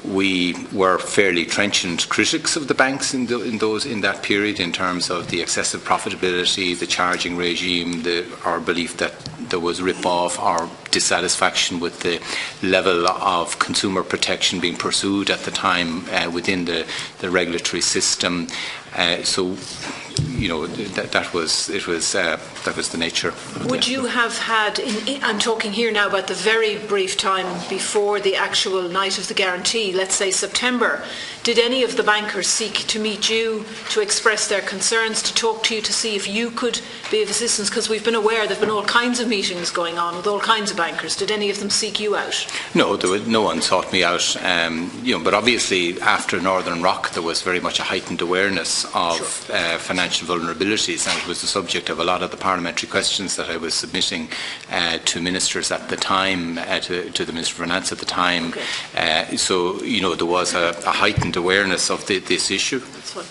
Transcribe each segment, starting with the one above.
we were fairly trenchant critics of the banks in that period in terms of the excessive profitability, the charging regime, our belief that there was rip-off, our dissatisfaction with the level of consumer protection being pursued at the time within the regulatory system. That was the nature. Would you have had? I'm talking here now about the very brief time before the actual night of the guarantee. Let's say September. Did any of the bankers seek to meet you, to express their concerns, to talk to you, to see if you could be of assistance? Because we've been aware there've been all kinds of meetings going on with all kinds of bankers. Did any of them seek you out? No, no one sought me out. But obviously after Northern Rock, there was very much a heightened awareness of financial vulnerabilities, and it was the subject of a lot of the parliamentary questions that I was submitting to ministers at the time, to the Minister for Finance at the time. Okay. There was a heightened awareness of this issue. That's fine.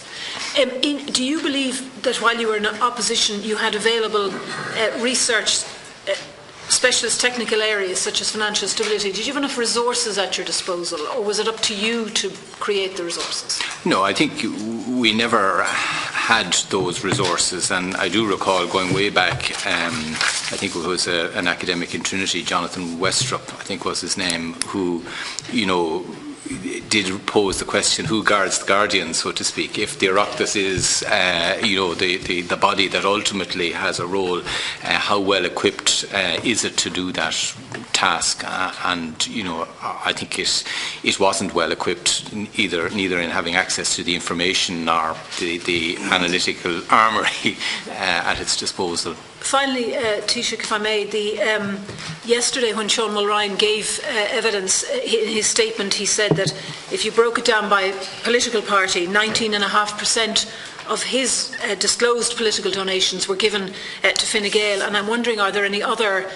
Do you believe that while you were in opposition, you had available research, specialist technical areas such as financial stability? Did you have enough resources at your disposal, or was it up to you to create the resources? No, I think we never had those resources, and I do recall going way back, I think it was an academic in Trinity, Jonathan Westrup, I think was his name, who, did pose the question, who guards the guardian, so to speak? If the Oireachtas is, the body that ultimately has a role, how well equipped is it to do that task? I think it wasn't well equipped, neither in having access to the information nor the analytical armoury at its disposal. Finally, Taoiseach, if I may, yesterday when Sean Mulrine gave evidence in his statement, he said that if you broke it down by political party, 19.5% of his disclosed political donations were given to Fine Gael, and I'm wondering, are there any other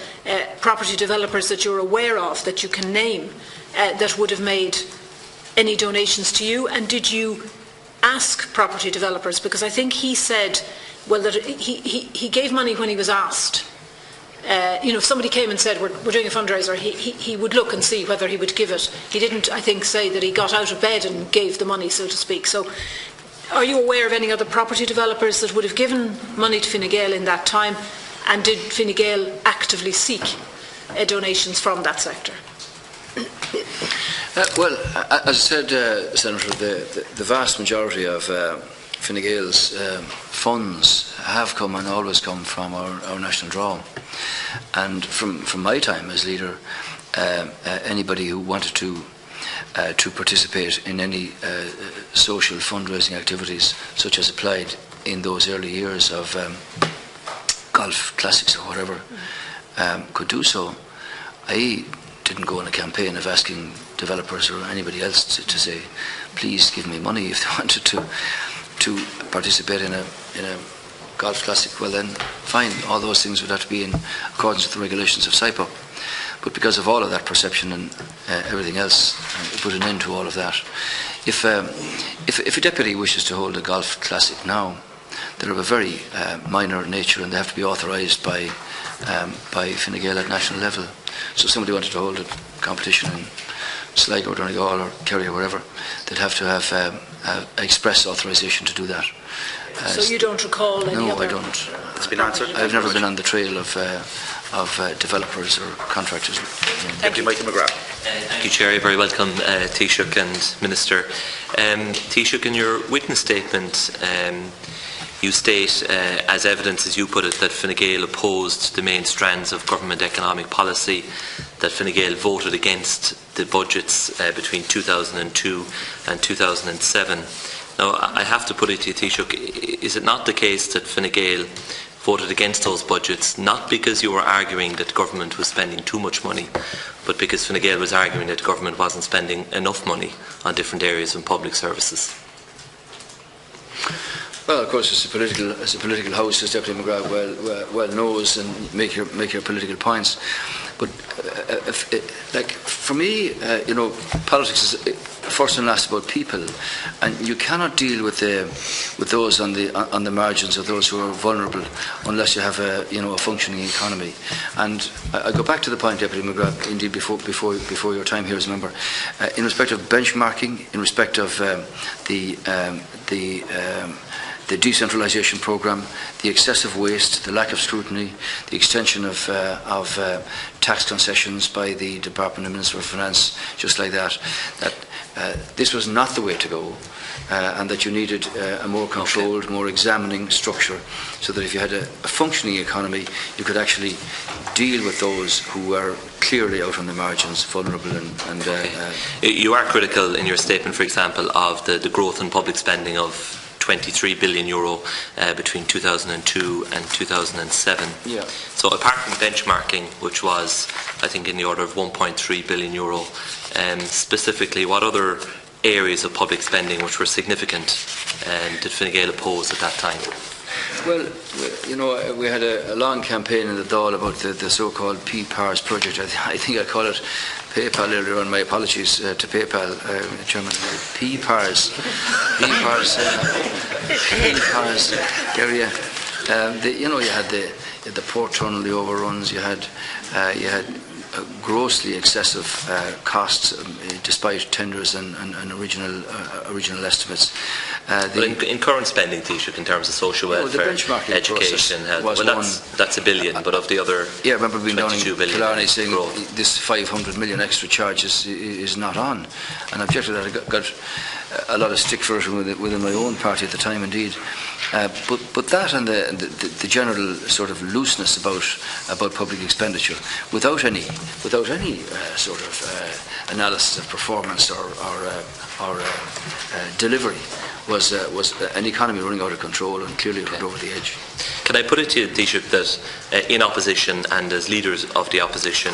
property developers that you're aware of that you can name that would have made any donations to you? And did you ask property developers? Because I think he said, well, that he gave money when he was asked. If somebody came and said, we're doing a fundraiser, he would look and see whether he would give it. He didn't, I think, say that he got out of bed and gave the money, so to speak. So are you aware of any other property developers that would have given money to Fine Gael in that time? And did Fine Gael actively seek donations from that sector? Well, as I said, Senator, the vast majority of Fine Gael's funds have come and always come from our national draw. And from my time as leader, anybody who wanted to participate in any social fundraising activities, such as applied in those early years of golf classics or whatever, could do so. I didn't go on a campaign of asking developers or anybody else to say, please give me money if they wanted to participate in a golf classic. Well then, fine, all those things would have to be in accordance with the regulations of SIPO. But because of all of that perception and everything else, we put an end to all of that. If a deputy wishes to hold a golf classic now, they're of a very minor nature, and they have to be authorised by Fine Gael at national level. So if somebody wanted to hold a competition in Sligo, Donegal or Kerry or wherever, they'd have to have express authorisation to do that. So you don't recall any other? No, I don't. It's been answered. I've never been on the trail of developers or contractors. Deputy Michael McGrath. Thank you, Chair. Very welcome, Taoiseach and Minister. Taoiseach, in your witness statement, you state, as evidence, as you put it, that Fine Gael opposed the main strands of government economic policy, that Fine Gael voted against the budgets between 2002 and 2007. Now, I have to put it to you, Taoiseach, is it not the case that Fine Gael voted against those budgets, not because you were arguing that government was spending too much money, but because Fine Gael was arguing that government wasn't spending enough money on different areas of public services? Well, of course, as a political house, as Deputy McGrath well knows, and make your political points. But for me, politics is first and last about people, and you cannot deal with those on the margins, or those who are vulnerable, unless you have a functioning economy. And I go back to the point, Deputy McGrath, indeed before your time here as a member, in respect of benchmarking, in respect of the decentralisation programme, the excessive waste, the lack of scrutiny, the extension of tax concessions by the Department of Minister of Finance, just like that this was not the way to go, and that you needed a more controlled, more examining structure, so that if you had a functioning economy, you could actually deal with those who were clearly out on the margins, vulnerable. You are critical in your statement, for example, of the growth in public spending of €23 billion between 2002 and 2007. Yeah. So apart from benchmarking, which was, I think, in the order of €1.3 billion, specifically, what other areas of public spending which were significant did Fine Gael oppose at that time? Well, we had a long campaign in the Dáil about the so-called apears project. I think I call it PayPal earlier on. My apologies to PayPal, Chairman. apears area. You had the port tunnel, the overruns. You had grossly excessive costs, despite tenders and original estimates. But in current spending, Taoiseach, in terms of social welfare, education, health, that's $1 billion, but of the other, I remember being down in Killarney saying growth, this 500 million extra charges is not on, and I objected to that. I got a lot of stick for it within my own party at the time, indeed. But that and the general sort of looseness about public expenditure, without any sort of analysis of performance or delivery, was an economy running out of control and clearly running over the edge. Can I put it to you, Taoiseach, that in opposition and as leaders of the opposition,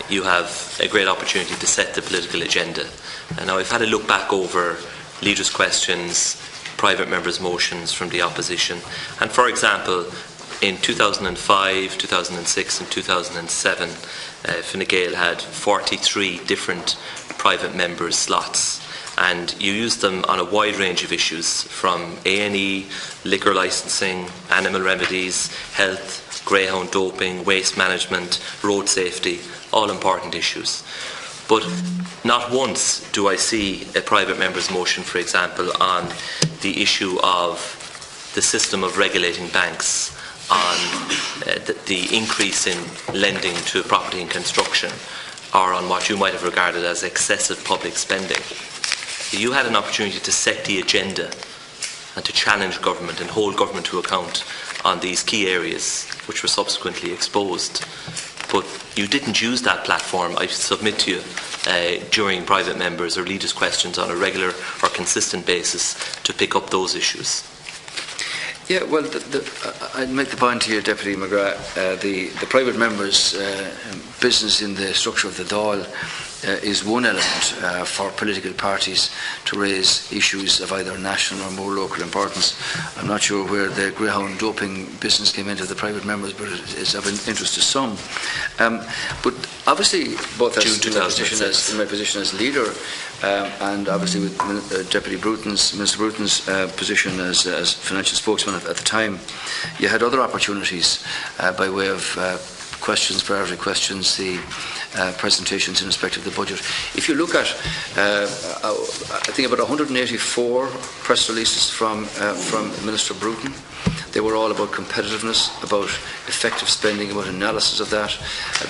you have a great opportunity to set the political agenda? And now I've had a look back over leaders' questions, private members' motions from the opposition, and for example, in 2005, 2006 and 2007, Fine Gael had 43 different private members' slots, and you used them on a wide range of issues, from A&E, liquor licensing, animal remedies, health, greyhound doping, waste management, road safety, all important issues. But not once do I see a private member's motion, for example, on the issue of the system of regulating banks, on the increase in lending to property and construction, or on what you might have regarded as excessive public spending. You had an opportunity to set the agenda and to challenge government and hold government to account on these key areas, which were subsequently exposed. But you didn't use that platform, I submit to you, during private members' or leaders' questions on a regular or consistent basis to pick up those issues. Yeah, well, I'd make the point to you, Deputy McGrath, the private members' business in the structure of the Dáil is one element for political parties to raise issues of either national or more local importance. I'm not sure where the greyhound doping business came into the private members, but it is of interest to some. But obviously, both in my position as leader, and obviously with Minister Bruton's position as financial spokesman at the time, you had other opportunities by way of priority questions, the presentations in respect of the budget. If you look at, I think about 184 press releases from Minister Bruton, they were all about competitiveness, about effective spending, about analysis of that,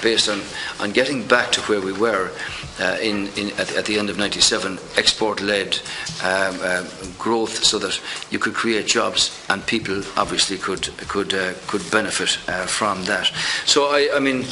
based on getting back to where we were at the end of '97, export-led growth, so that you could create jobs and people obviously could benefit from that. So I mean,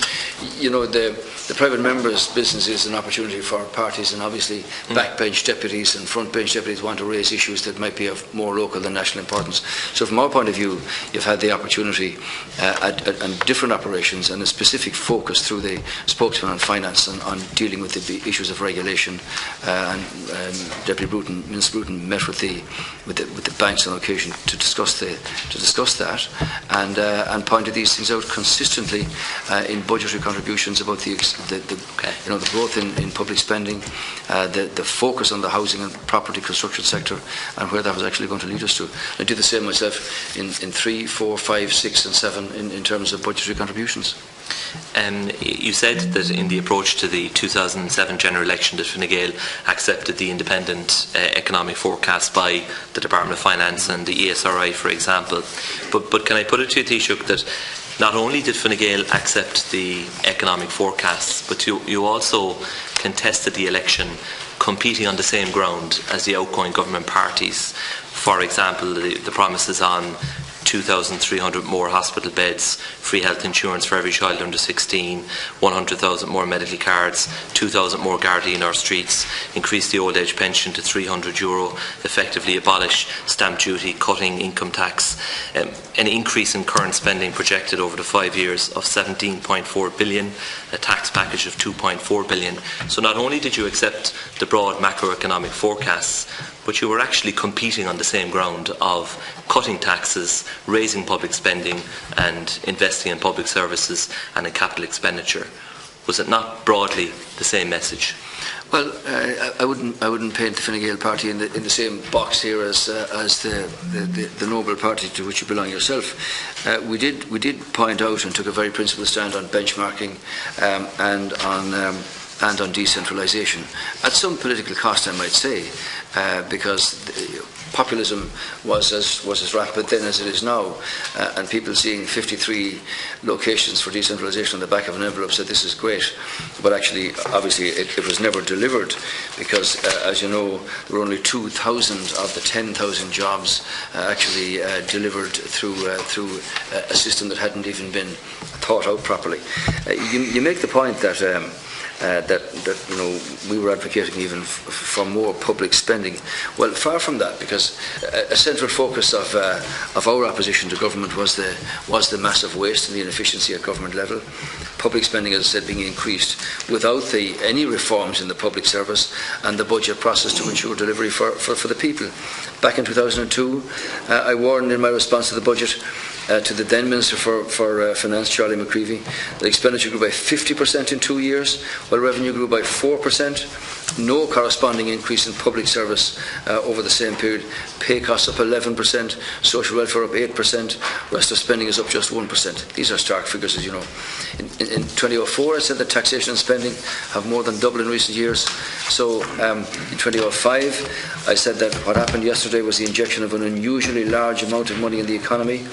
the private members' business is an opportunity for parties, and obviously backbench deputies and frontbench deputies want to raise issues that might be of more local than national importance. So from our point of view, you've had the opportunity and different operations and a specific focus through the spokesman on finance on dealing with the issues of regulation. And Deputy Minister Bruton met with the banks on occasion to discuss that and pointed these things out consistently in budgetary contributions about the growth in public spending, the focus on the housing and property construction sector, and where that was actually going to lead us to. I did the same myself in 3, 4, 5, 6 and 7 in terms of budgetary contributions. You said that in the approach to the 2007 general election that Fine Gael accepted the independent economic forecast by the Department of Finance and the ESRI, for example. But can I put it to you, Taoiseach, that not only did Fine Gael accept the economic forecasts, but you also contested the election competing on the same ground as the outgoing government parties. For example, the promises on 2,300 more hospital beds, free health insurance for every child under 16, 100,000 more medical cards, 2,000 more Gardaí in our streets, increase the old age pension to €300, effectively abolish stamp duty, cutting income tax, an increase in current spending projected over the 5 years of 17.4 billion, a tax package of 2.4 billion. So not only did you accept the broad macroeconomic forecasts, but you were actually competing on the same ground of cutting taxes, raising public spending and investing in public services and in capital expenditure. Was it not broadly the same message? Well, I wouldn't paint the Fine Gael party in the same box here as the Noble Party to which you belong yourself. We did point out and took a very principled stand on benchmarking and on decentralisation at some political cost, I might say, because populism was as rapid then as it is now, and people seeing 53 locations for decentralisation on the back of an envelope said this is great, but actually obviously it was never delivered because as you know there were only 2,000 of the 10,000 jobs actually delivered through a system that hadn't even been thought out properly. You make the point that we were advocating even for more public spending. Well, far from that, because a central focus of our opposition to government was the massive waste and the inefficiency at government level. Public spending, as I said, being increased without any reforms in the public service and the budget process to ensure delivery for the people. Back in 2002, I warned in my response to the budget to the then Minister for Finance, Charlie McCreevy, that expenditure grew by 50% in 2 years, while revenue grew by 4%. No corresponding increase in public service over the same period. Pay costs up 11%, social welfare up 8%, rest of spending is up just 1%. These are stark figures, as you know. In 2004, I said that taxation and spending have more than doubled in recent years. So in 2005, I said that what happened yesterday was the injection of an unusually large amount of money in the economy.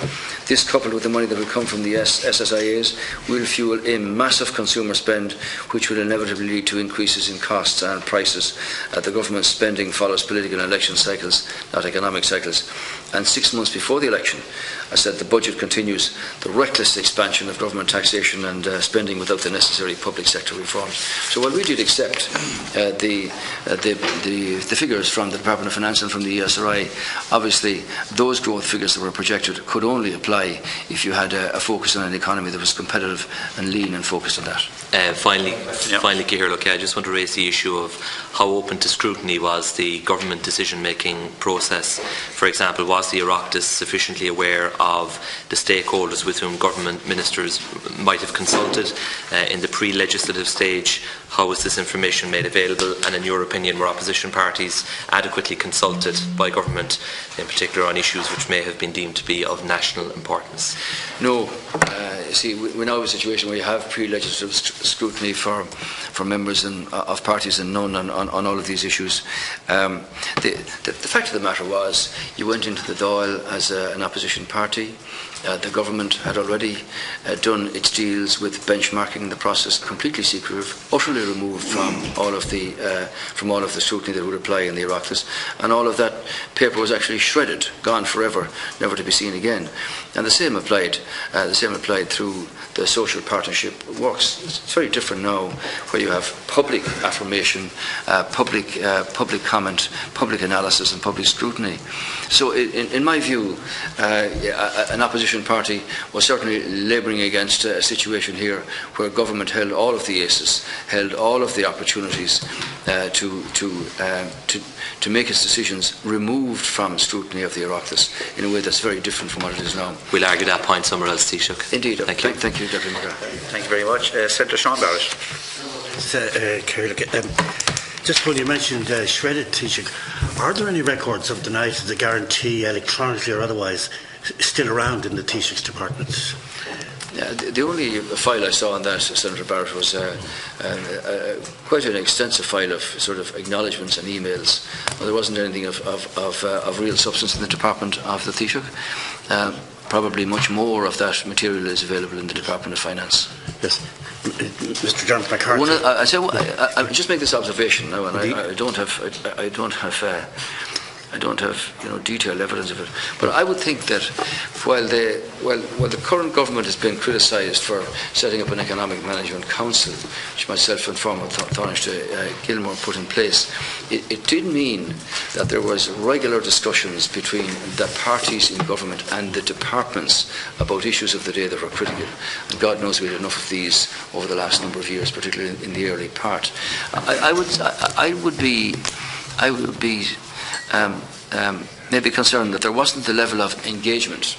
This, coupled with the money that will come from the SSIAs, will fuel a massive consumer spend, which will inevitably lead to increases in costs and prices. The government's spending follows political and election cycles, not economic cycles. And 6 months before the election, I said the budget continues the reckless expansion of government taxation and spending without the necessary public sector reforms. So while we did accept the figures from the Department of Finance and from the ESRI, obviously those growth figures that were projected could only apply if you had a focus on an economy that was competitive and lean and focused on that. Finally, Ciarán, look, I just want to raise the issue of how open to scrutiny was the government decision-making process. For example, was the Oireachtas sufficiently aware of the stakeholders with whom government ministers might have consulted in the pre-legislative stage? How was this information made available? And in your opinion, were opposition parties adequately consulted by government, in particular on issues which may have been deemed to be of national importance? No. We now have a situation where you have pre-legislative scrutiny for members of parties and none on all of these issues. The fact of the matter was you went into the Dáil as an opposition party. The government had already done its deals with benchmarking the process, completely secretive, utterly removed from all of the scrutiny that would apply in the Oireachtas, and all of that paper was actually shredded, gone forever, never to be seen again. And the same applied through the social partnership works. It's very different now, where you have public affirmation, public comment, public analysis, and public scrutiny. So, in my view, an opposition party was certainly labouring against a situation here where government held all of the aces, held all of the opportunities to make its decisions removed from scrutiny of the Oireachtas in a way that's very different from what it is now. We'll argue that point somewhere else, Taoiseach. Indeed. Thank you. Thank you, Deputy McGrath. Thank you very much. Senator Sean Barrett. Just when you mentioned shredded, Taoiseach, are there any records of the night of the guarantee, electronically or otherwise, still around in the Taoiseach's departments? The only file I saw on that, Senator Barrett, was quite an extensive file of sort of acknowledgements and emails. Well, there wasn't anything of real substance in the department of the Taoiseach. Probably much more of that material is available in the Department of Finance. Yes. Mr. John McCarthy. I just make this observation now, and I don't have detailed evidence of it. But I would think that while the current government has been criticised for setting up an economic management council, which myself and former Taoiseach Gilmore put in place, it did mean that there was regular discussions between the parties in government and the departments about issues of the day that were critical. And God knows we had enough of these over the last number of years, particularly in the early part. I would be maybe concerned that there wasn't the level of engagement,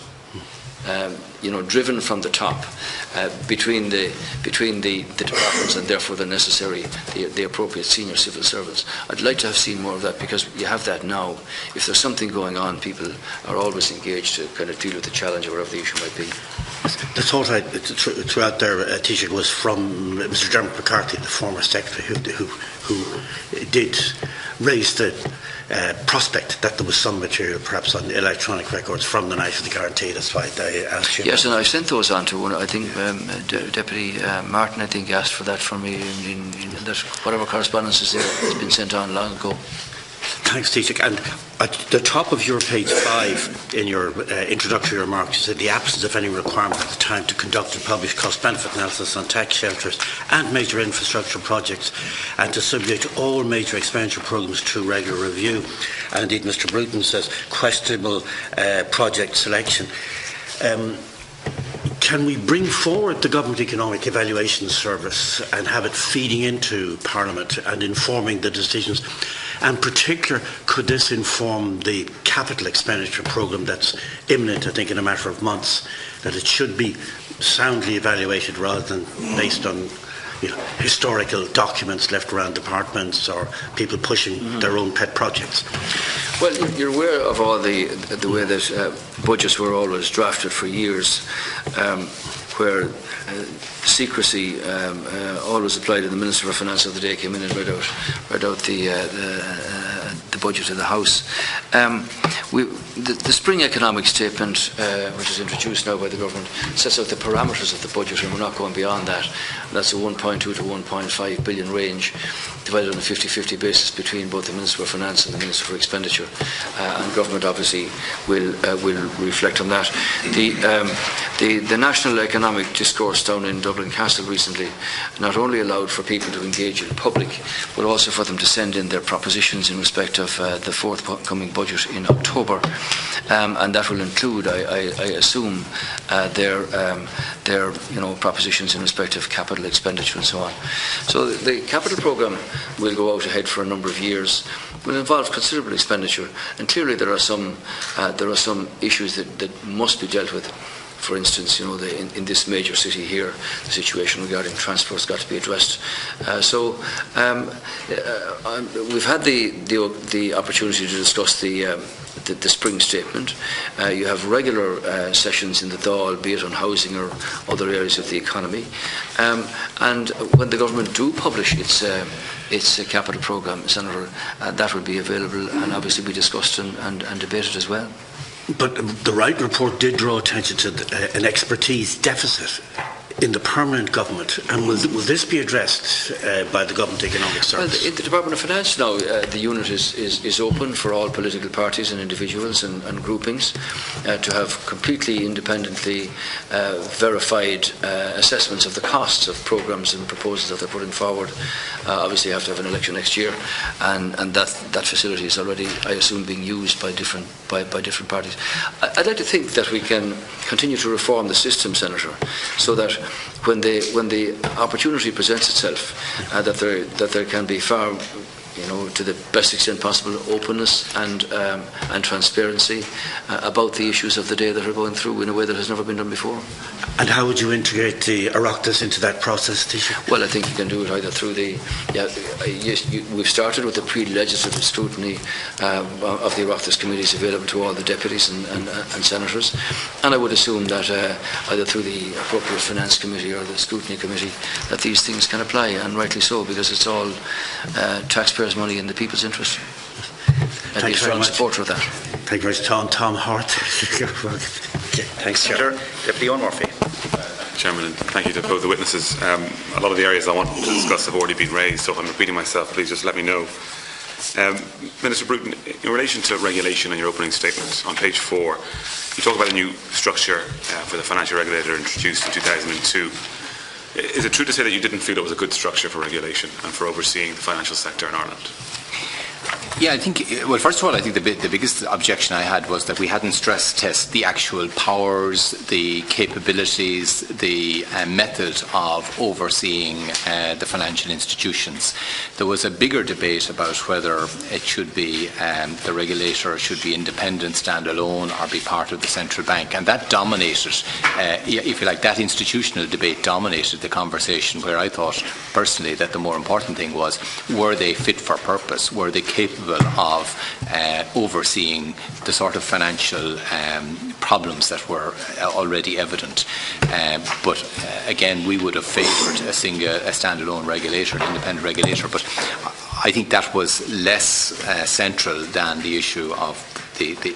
driven from the top between the departments and therefore the appropriate senior civil servants. I'd like to have seen more of that, because you have that now. If there's something going on, people are always engaged to kind of deal with the challenge or whatever the issue might be. The thought throughout there, Taoiseach, was from Mr. John McCarthy, the former secretary, who did raise the prospect that there was some material perhaps on electronic records from the night of the guarantee. That's why I asked you. Yes, and I've sent those on to one. I think Deputy Martin, I think, asked for that from me in that whatever correspondence is there has been sent on long ago. Thanks, Taoiseach. And at the top of your page 5, in your introductory remarks, you said the absence of any requirement at the time to conduct and publish cost-benefit analysis on tax shelters and major infrastructure projects, and to subject all major expenditure programmes to regular review. And indeed, Mr. Bruton says questionable project selection. Can we bring forward the Government Economic Evaluation Service and have it feeding into Parliament and informing the decisions? And in particular, could this inform the capital expenditure programme that's imminent, I think, in a matter of months, that it should be soundly evaluated rather than based on historical documents left around departments or people pushing their own pet projects? Well, you're aware of all the way that budgets were always drafted for years, where secrecy always applied, and the Minister for Finance of the day came in and read out the budget of the House. The Spring Economic Statement, which is introduced now by the government, sets out the parameters of the budget, and we're not going beyond that. That's a 1.2 to 1.5 billion range, divided on a 50-50 basis between both the Minister for Finance and the Minister for Expenditure, and government obviously will reflect on that. The national economic discourse down in Dublin Castle recently not only allowed for people to engage in public, but also for them to send in their propositions in respect of the forthcoming budget in October, and that will include, I assume, their propositions in respect of capital expenditure and so on. So the capital programme will go out ahead for a number of years, will involve considerable expenditure, and clearly there are some issues that must be dealt with. For instance, in this major city here, the situation regarding transport has got to be addressed. We've had the opportunity to discuss the Spring Statement. You have regular sessions in the Dáil, be it on housing or other areas of the economy. And when the government do publish its capital programme, Senator, that will be available and obviously be discussed and debated as well. But the Wright report did draw attention to an expertise deficit in the permanent government, and will this be addressed by the Government Economic Service? Well, in the Department of Finance now, the unit is open for all political parties and individuals and groupings to have completely independently verified assessments of the costs of programmes and proposals that they're putting forward. Obviously, you have to have an election next year, and that facility is already, I assume, being used by different parties. I'd like to think that we can continue to reform the system, Senator, so that when the opportunity presents itself, that there can be far, to the best extent possible, openness and transparency about the issues of the day that are going through in a way that has never been done before. And how would you integrate the Oireachtas into that process, Taoiseach? Well, I think you can do it either through we've started with the pre-legislative scrutiny of the Oireachtas committees available to all the deputies and senators, and I would assume that either through the appropriate finance committee or the scrutiny committee that these things can apply, and rightly so, because it's all taxpayers' money in the people's interest. I'd be a strong supporter of that. Thank you very much, Tom Hart. Thanks, Chair. Deputy Owen Murphy. Chairman, and thank you to both the witnesses. A lot of the areas I want to discuss have already been raised, so if I'm repeating myself, please just let me know. Minister Bruton, in relation to regulation in your opening statement, on page 4, you talk about a new structure for the financial regulator introduced in 2002. Is it true to say that you didn't feel it was a good structure for regulation and for overseeing the financial sector in Ireland? Yeah, I think, well, first of all, I think the biggest objection I had was that we hadn't stress tested the actual powers, the capabilities, the method of overseeing the financial institutions. There was a bigger debate about whether it should be the regulator should be independent, stand alone, or be part of the central bank. And that dominated, if you like, that institutional debate dominated the conversation, where I thought personally that the more important thing was, were they fit for purpose? Were they capable of overseeing the sort of financial problems that were already evident? But again, we would have favoured a standalone regulator, an independent regulator. But I think that was less central than the issue of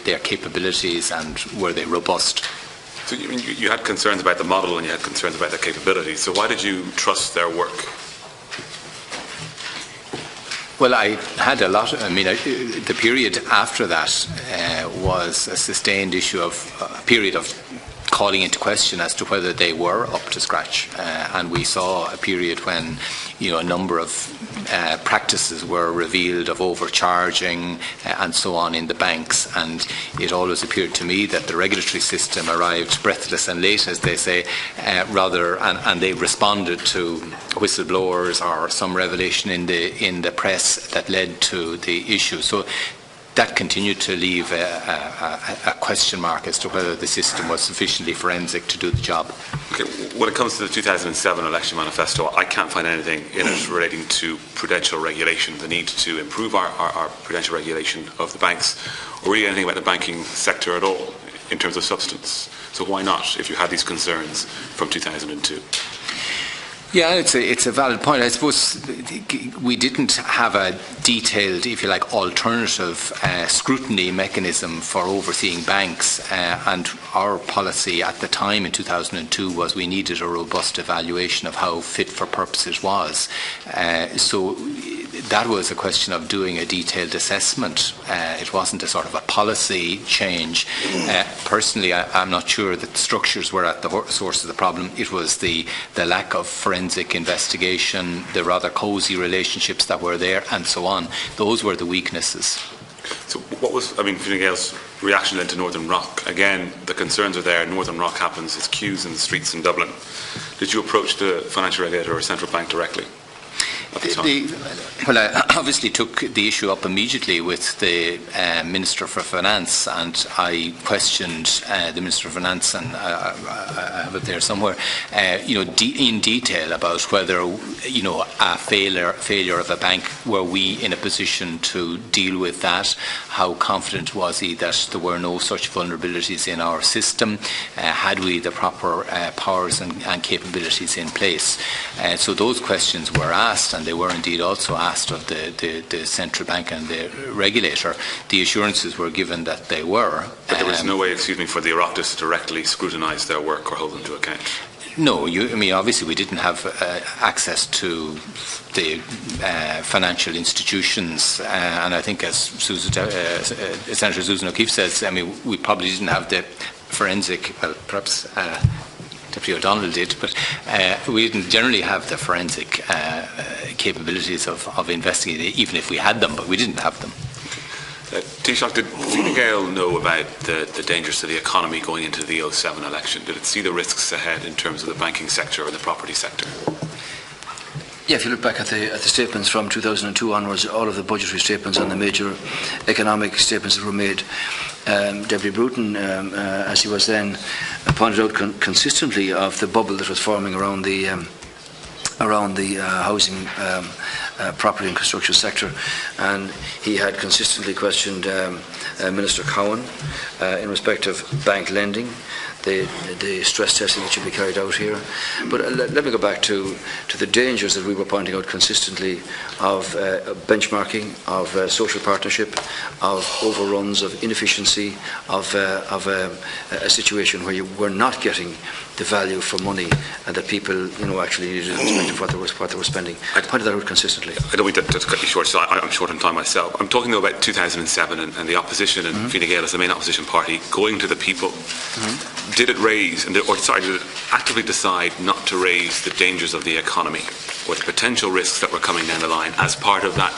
their capabilities and were they robust. So you had concerns about the model and you had concerns about their capabilities. So why did you trust their work? Well, I had a lot. The period after that was a sustained issue of a period of calling into question as to whether they were up to scratch, and we saw a period when, a number of practices were revealed of overcharging and so on in the banks, and it always appeared to me that the regulatory system arrived breathless and late, as they say, and they responded to whistleblowers or some revelation in the press that led to the issue. So that continued to leave a question mark as to whether the system was sufficiently forensic to do the job. Okay, when it comes to the 2007 election manifesto, I can't find anything in it relating to prudential regulation, the need to improve our prudential regulation of the banks, or really anything about the banking sector at all in terms of substance. So why not, if you had these concerns from 2002? Yeah, it's a valid point. I suppose we didn't have a detailed, if you like, alternative scrutiny mechanism for overseeing banks, and our policy at the time in 2002 was we needed a robust evaluation of how fit for purpose it was. So that was a question of doing a detailed assessment. It wasn't a sort of a policy change. Personally, I'm not sure that structures were at the source of the problem. It was the lack of forensic investigation, the rather cosy relationships that were there, and so on. Those were the weaknesses. So what was, Fine Gaels' reaction then to Northern Rock? Again, the concerns are there. Northern Rock happens. It's queues in the streets in Dublin. Did you approach the financial regulator or central bank directly? Well, I obviously took the issue up immediately with the Minister for Finance, and I questioned the Minister for Finance, and I have it there somewhere, in detail about whether, a failure of a bank, were we in a position to deal with that? How confident was he that there were no such vulnerabilities in our system? Had we the proper powers and capabilities in place? So those questions were asked, and they were indeed also asked of the central bank and the regulator, the assurances were given that they were. But there was no way, excuse me, for the Oireachtas to directly scrutinise their work or hold them to account? No, obviously we didn't have access to the financial institutions, and I think, as Senator Susan O'Keefe says, we probably didn't have the forensic, well, perhaps Deputy O'Donnell did, but we didn't generally have the forensic capabilities of investigating, even if we had them, but we didn't have them. Taoiseach, did Fine Gael know about the dangers to the economy going into the 2007 election? Did it see the risks ahead in terms of the banking sector and the property sector? Yeah, if you look back at the statements from 2002 onwards, all of the budgetary statements and the major economic statements that were made, Deputy Bruton, as he was then, pointed out consistently of the bubble that was forming around the housing, property and construction sector, and he had consistently questioned Minister Cowan in respect of bank lending, the stress testing that should be carried out here. But let me go back to the dangers that we were pointing out consistently of benchmarking, of social partnership, of overruns, of inefficiency, of a situation where you were not getting the value for money and that people actually needed in respect of what they were spending. I pointed that out consistently. I don't mean to cut you short, so I'm short on time myself. I'm talking though about 2007 and the opposition and Fine Gael as the main opposition party going to the people. Did it raise, did it actively decide not to raise the dangers of the economy or the potential risks that were coming down the line as part of that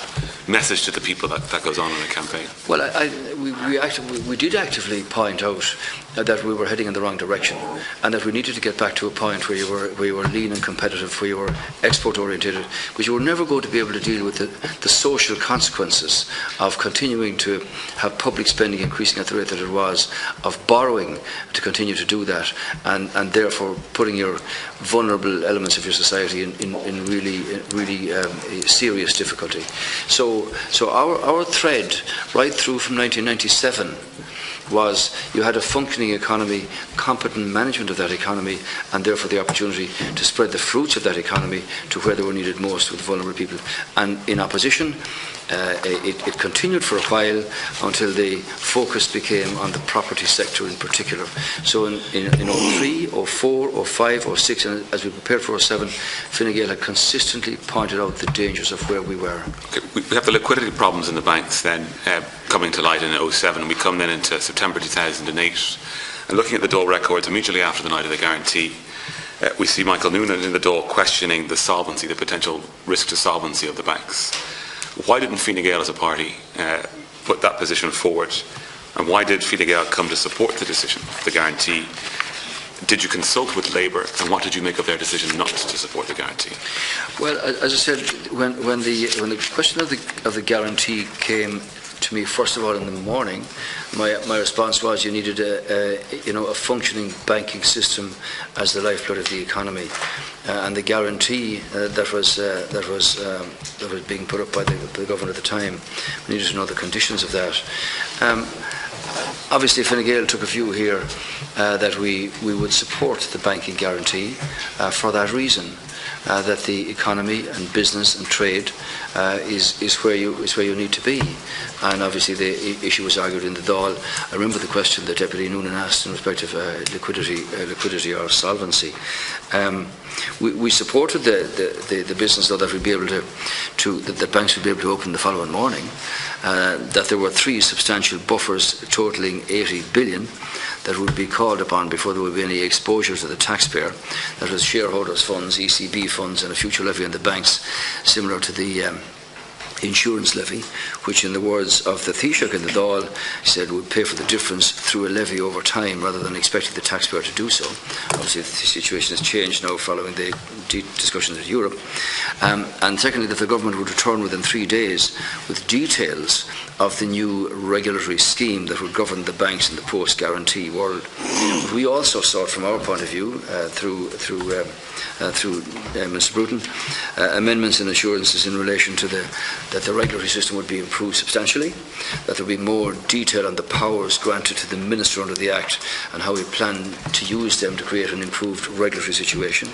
message to the people that goes on in the campaign? Well, we did actively point out that we were heading in the wrong direction and that we needed to get back to a point where you were lean and competitive, where you were export oriented, but you were never going to be able to deal with the social consequences of continuing to have public spending increasing at the rate that it was, of borrowing to continue to do that, and therefore putting your vulnerable elements of your society in really serious difficulty. So our thread right through from 1997 was you had a functioning economy, competent management of that economy, and therefore the opportunity to spread the fruits of that economy to where they were needed most with vulnerable people. And in opposition, it continued for a while until the focus became on the property sector in particular. So in 03, 04, 05, 06, and as we prepared for 07, Fine Gael had consistently pointed out the dangers of where we were. Okay, we have the liquidity problems in the banks then coming to light in 07. We come then into September 2008, and looking at the Dáil records immediately after the night of the guarantee, we see Michael Noonan in the Dáil questioning the solvency, the potential risk to solvency of the banks. Why didn't Fine Gael as a party put that position forward, and why did Fine Gael come to support the decision, the guarantee? Did you consult with Labour, and what did you make of their decision not to support the guarantee? Well, as I said, when the question of the guarantee came to me first of all in the morning, my response was you needed a functioning banking system as the lifeblood of the economy, and the guarantee that was being put up by the government at the time, we needed to know the conditions of that. Obviously, Fine Gael took a view here that we would support the banking guarantee for that reason. That the economy and business and trade is where you need to be, and obviously the issue was argued in the Dáil. I remember the question that Deputy Noonan asked in respect of liquidity or solvency. We supported the business though that we'd be able that banks would be able to open the following morning. That there were 3 substantial buffers totaling 80 billion. That would be called upon before there would be any exposure to the taxpayer. That was shareholders' funds, ECB funds, and a future levy on the banks, similar to the insurance levy, which in the words of the Taoiseach in the Dáil said would pay for the difference through a levy over time rather than expecting the taxpayer to do so. Obviously the situation has changed now following the discussions in Europe. And secondly, that the government would return within 3 days with details of the new regulatory scheme that would govern the banks in the post-guarantee world. We also sought, from our point of view, through Minister Bruton, amendments and assurances in relation to the that the regulatory system would be improved substantially, that there would be more detail on the powers granted to the Minister under the Act and how we plan to use them to create an improved regulatory situation,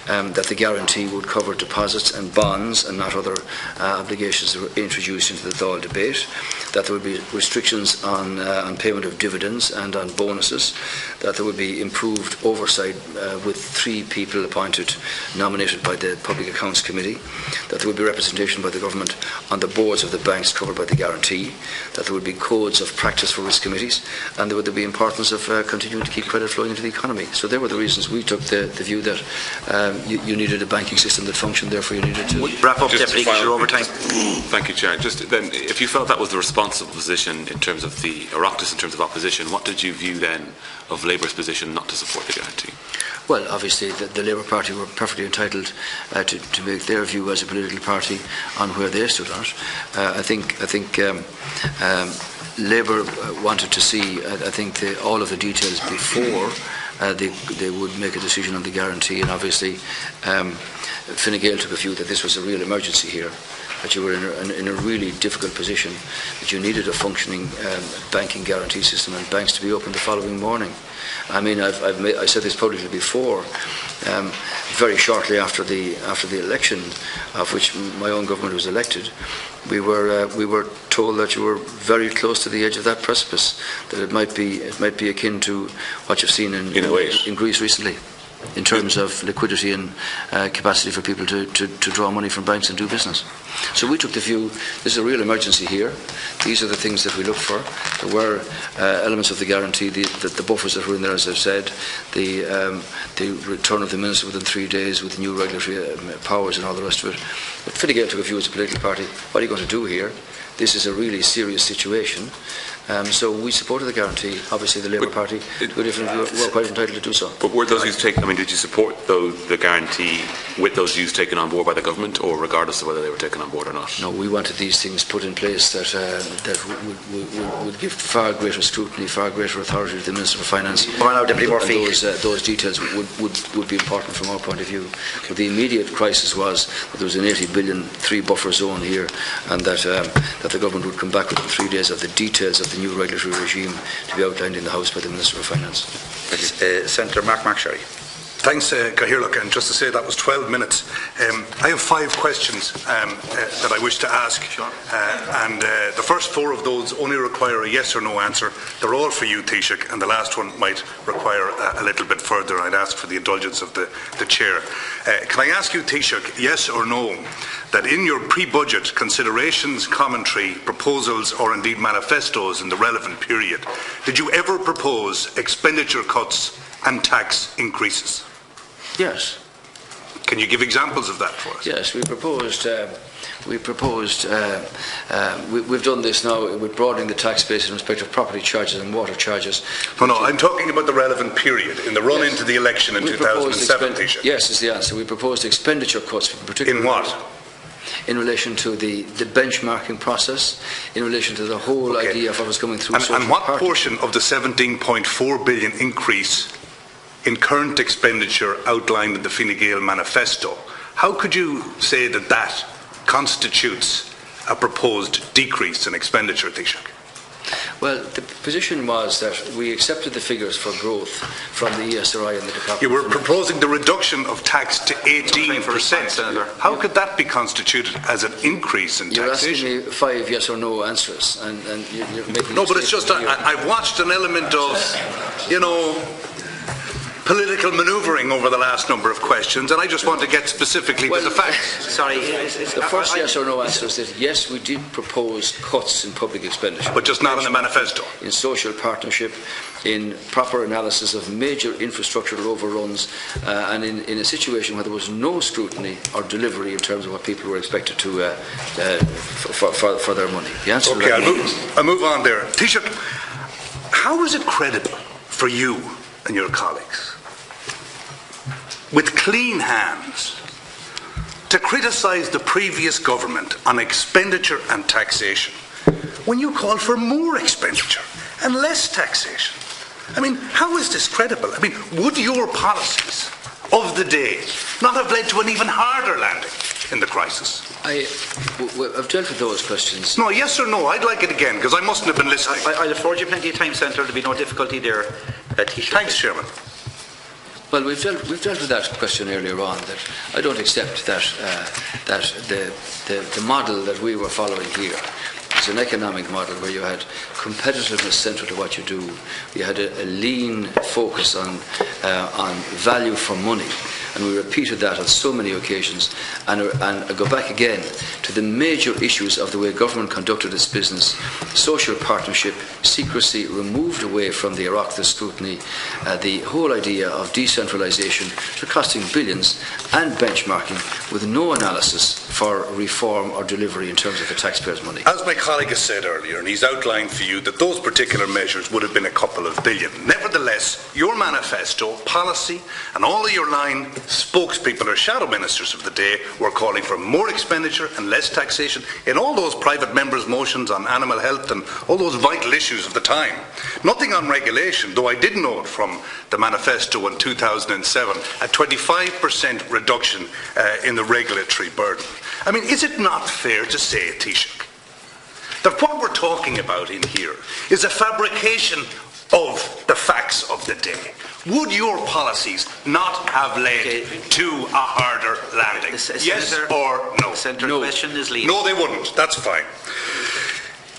that the guarantee would cover deposits and bonds and not other obligations that were introduced into the Dáil debate, that there would be restrictions on payment of dividends and on bonuses, that there would be improved oversight with 3 people appointed, nominated by the Public Accounts Committee, that there would be representation by the government on the boards of the banks covered by the guarantee, that there would be codes of practice for risk committees, and there would be importance of continuing to keep credit flowing into the economy. So there were the reasons we took the view that you needed a banking system that functioned, therefore you needed to... Wrap up, Deputy, because you're over time. Thank you, Chair. Just then, if you felt that was the responsible position in terms of the Oireachtas, in terms of opposition, what did you view then of Labour's position not to support the guarantee? Well, obviously, the Labour Party were perfectly entitled to make their view as a political party on where they stood on it. I think Labour wanted to see, all of the details before they would make a decision on the guarantee, and obviously Fine Gael took a view that this was a real emergency here, that you were in a really difficult position, that you needed a functioning banking guarantee system and banks to be open the following morning. I mean, I said this publicly before. Very shortly after the election, of which my own government was elected, we were told that you were very close to the edge of that precipice. That it might be akin to what you've seen in Greece recently, in terms of liquidity and capacity for people to draw money from banks and do business. So we took the view, this is a real emergency here. These are the things that we look for. There were elements of the guarantee, the buffers that were in there, as I've said, the return of the Minister within 3 days with new regulatory powers and all the rest of it. But Fine Gael took a view as a political party. What are you going to do here? This is a really serious situation. So we supported the guarantee. Obviously, the Labour Party were quite entitled to do so. But were those views taken? I mean, did you support the guarantee with those views taken on board by the government, or regardless of whether they were taken on board or not? No, we wanted these things put in place that would give far greater scrutiny, far greater authority to the Minister for Finance. And those details would be important from our point of view. But the immediate crisis was that there was an 80 billion 3 buffer zone here, and that the government would come back within 3 days of the details of the new regulatory regime to be outlined in the House by the Minister for Finance. Senator Mark McSherry. Thanks, Cahirlock, and just to say that was 12 minutes. I have 5 questions that I wish to ask, and the first 4 of those only require a yes or no answer. They're all for you, Taoiseach, and the last one might require a little bit further. I'd ask for the indulgence of the Chair. Can I ask you, Taoiseach, yes or no, that in your pre-budget considerations, commentary, proposals, or indeed manifestos in the relevant period, did you ever propose expenditure cuts and tax increases? Yes. Can you give examples of that for us? Yes, we've done this now with broadening the tax base in respect of property charges and water charges. No, I'm talking about the relevant period, in the run into the election in 2007. Yes, is the answer. We proposed expenditure cuts, particularly. In what? In relation to the benchmarking process, in relation to the whole idea of what was coming through. And what portion of the 17.4 billion increase in current expenditure outlined in the Fine Gael manifesto, how could you say that that constitutes a proposed decrease in expenditure, Taoiseach? Well, the position was that we accepted the figures for growth from the ESRI and the Department. You were proposing the reduction of tax to 18%. How could that be constituted as an increase in taxation? You're asking me 5 yes or no answers, and you're making... No, but it's just I've watched an element of, political manoeuvring over the last number of questions, and I just want to get specifically to the facts. Sorry. The first yes or no answer is that yes, we did propose cuts in public expenditure. But just not in the manifesto. In social partnership, in proper analysis of major infrastructural overruns, and in a situation where there was no scrutiny or delivery in terms of what people were expected to for their money. The answer okay, I'll move on there. Taoiseach, how is it credible for you and your colleagues, with clean hands, to criticise the previous government on expenditure and taxation when you call for more expenditure and less taxation? I mean, how is this credible? I mean, would your policies of the day not have led to an even harder landing in the crisis? I've dealt with those questions. No, yes or no? I'd like it again, because I mustn't have been listening. I'll afford you plenty of time, Senator. There'll be no difficulty there. Taoiseach. Thanks, Chairman. Well, we've dealt with that question earlier on. That I don't accept that the model that we were following here is an economic model where you had competitiveness central to what you do. You had a lean focus on value for money, and we repeated that on so many occasions. And I go back again to the major issues of the way government conducted its business: social partnership, secrecy removed away from the Oireachtas scrutiny, the whole idea of decentralisation to costing billions, and benchmarking with no analysis for reform or delivery in terms of the taxpayers' money. As my colleague has said earlier, and he's outlined for you that those particular measures would have been a couple of billion. Nevertheless, your manifesto, policy, and all of your line spokespeople or shadow ministers of the day were calling for more expenditure and less taxation in all those private members' motions on animal health and all those vital issues of the time. Nothing on regulation, though I did note from the manifesto in 2007 a 25% reduction in the regulatory burden. I mean, is it not fair to say, Taoiseach, that what we're talking about in here is a fabrication of the facts of the day? Would your policies not have led to a harder landing? Yes or no? Senator, the question is legal. No, they wouldn't. That's fine.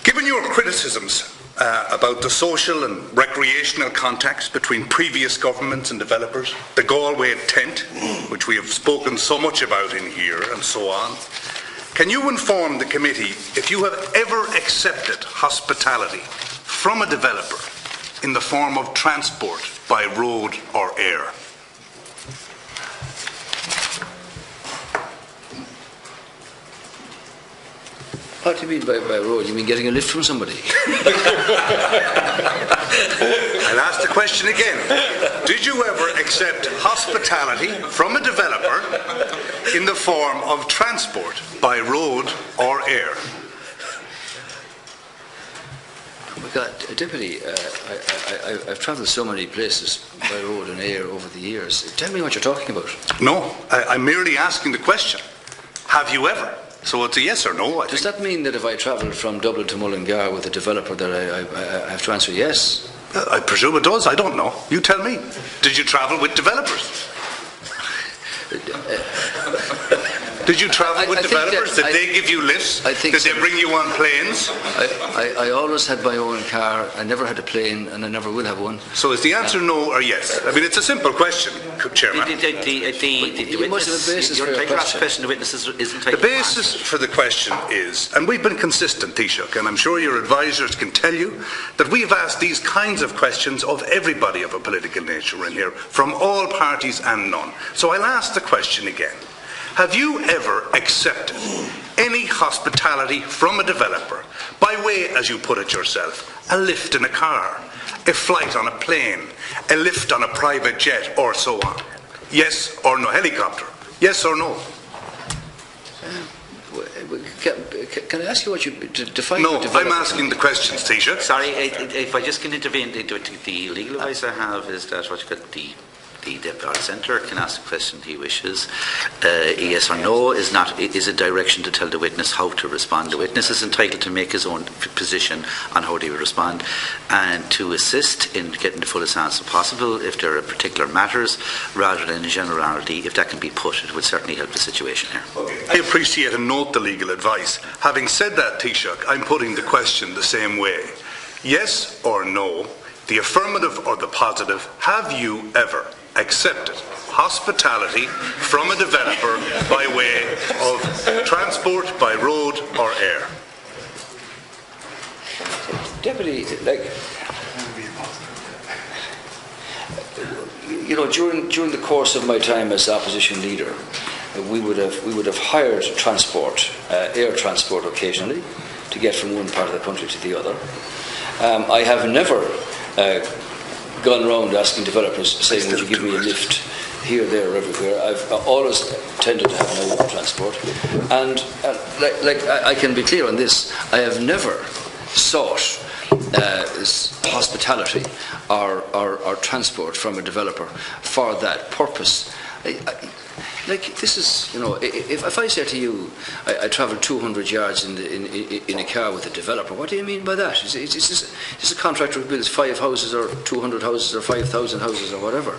Given your criticisms about the social and recreational contacts between previous governments and developers, the Galway tent, which we have spoken so much about in here, and so on, can you inform the committee if you have ever accepted hospitality from a developer in the form of transport by road or air? What do you mean by road? You mean getting a lift from somebody? I'll ask the question again. Did you ever accept hospitality from a developer in the form of transport by road or air? Oh my God, Deputy, I've travelled so many places by road and air over the years. Tell me what you're talking about. No, I'm merely asking the question. Have you ever? So it's a yes or no, I Does think. that mean that if I travelled from Dublin to Mullingar with a developer that I have to answer yes? I presume it does. I don't know. You tell me. Did you travel with developers? Did you travel with developers? Did they give you lifts? Did they bring you on planes? I always had my own car. I never had a plane, and I never will have one. So is the answer no or yes? I mean, it's a simple question, Chairman. You must have a basis for your question. The witness is entitled. The basis for the question is, and we've been consistent, Taoiseach, and I'm sure your advisors can tell you, that we've asked these kinds of questions of everybody of a political nature in here, from all parties and none. So I'll ask the question again. Have you ever accepted any hospitality from a developer by way, as you put it yourself, a lift in a car, a flight on a plane, a lift on a private jet, or so on? Yes or no? Helicopter? Yes or no? Can I ask you what you define? No, I'm asking the questions, Taoiseach. Sorry, if I just can intervene, the legal advice I have is that what you got the Deputy Centre can ask the question he wishes. Yes or no is a direction to tell the witness how to respond. The witness is entitled to make his own position on how he will respond, and to assist in getting the fullest answer possible if there are particular matters, rather than in generality. If that can be put, it would certainly help the situation here. Okay. I appreciate and note the legal advice. Having said that, Taoiseach, I'm putting the question the same way. Yes or no, the affirmative or the positive, have you ever accepted hospitality from a developer by way of transport by road or air? Deputy, during the course of my time as opposition leader, we would have hired transport, air transport occasionally, to get from one part of the country to the other. I have never gone around asking developers, saying, would you give me a lift here, there, or everywhere. I've always tended to have my own transport. And I can be clear on this, I have never sought hospitality or transport from a developer for that purpose. Like, this is, you know, if I say to you, I travelled 200 yards in a car with a developer, what do you mean by that? Is this a contractor who builds 5 houses or 200 houses or 5,000 houses or whatever?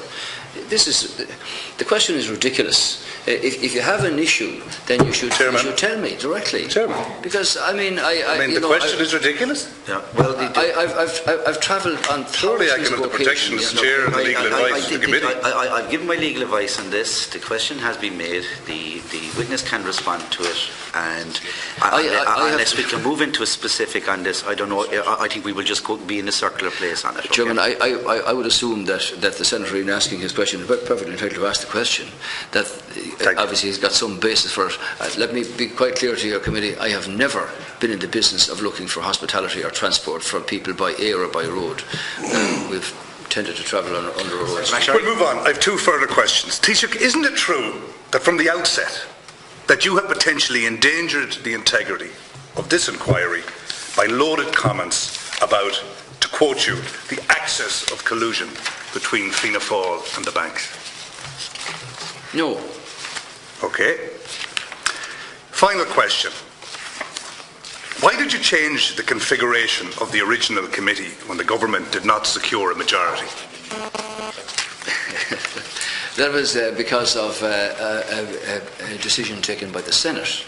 The question is ridiculous. If you have an issue, then you should tell me directly. Chairman. Because, I mean, the question is ridiculous? Yeah. Well, I've travelled on surely I can have the protections, Chair, and the legal advice to the committee. I've given my legal advice on this. The question has been made. The witness can respond to it, and unless we can move into a specific on this, I don't know. I think we will just be in a circular place on it. Chairman, I would assume that the senator, in asking his question, is perfectly entitled to ask the question. That obviously he's got some basis for it. Let me be quite clear to your committee. I have never been in the business of looking for hospitality or transport from people by air or by road. We've tended to travel on roads. We'll move on. I have 2 further questions. Taoiseach, isn't it true that from the outset that you have potentially endangered the integrity of this inquiry by loaded comments about, to quote you, the axis of collusion between Fianna Fáil and the banks? No. Okay. Final question. Why did you change the configuration of the original committee when the government did not secure a majority? That was because of a decision taken by the Senate,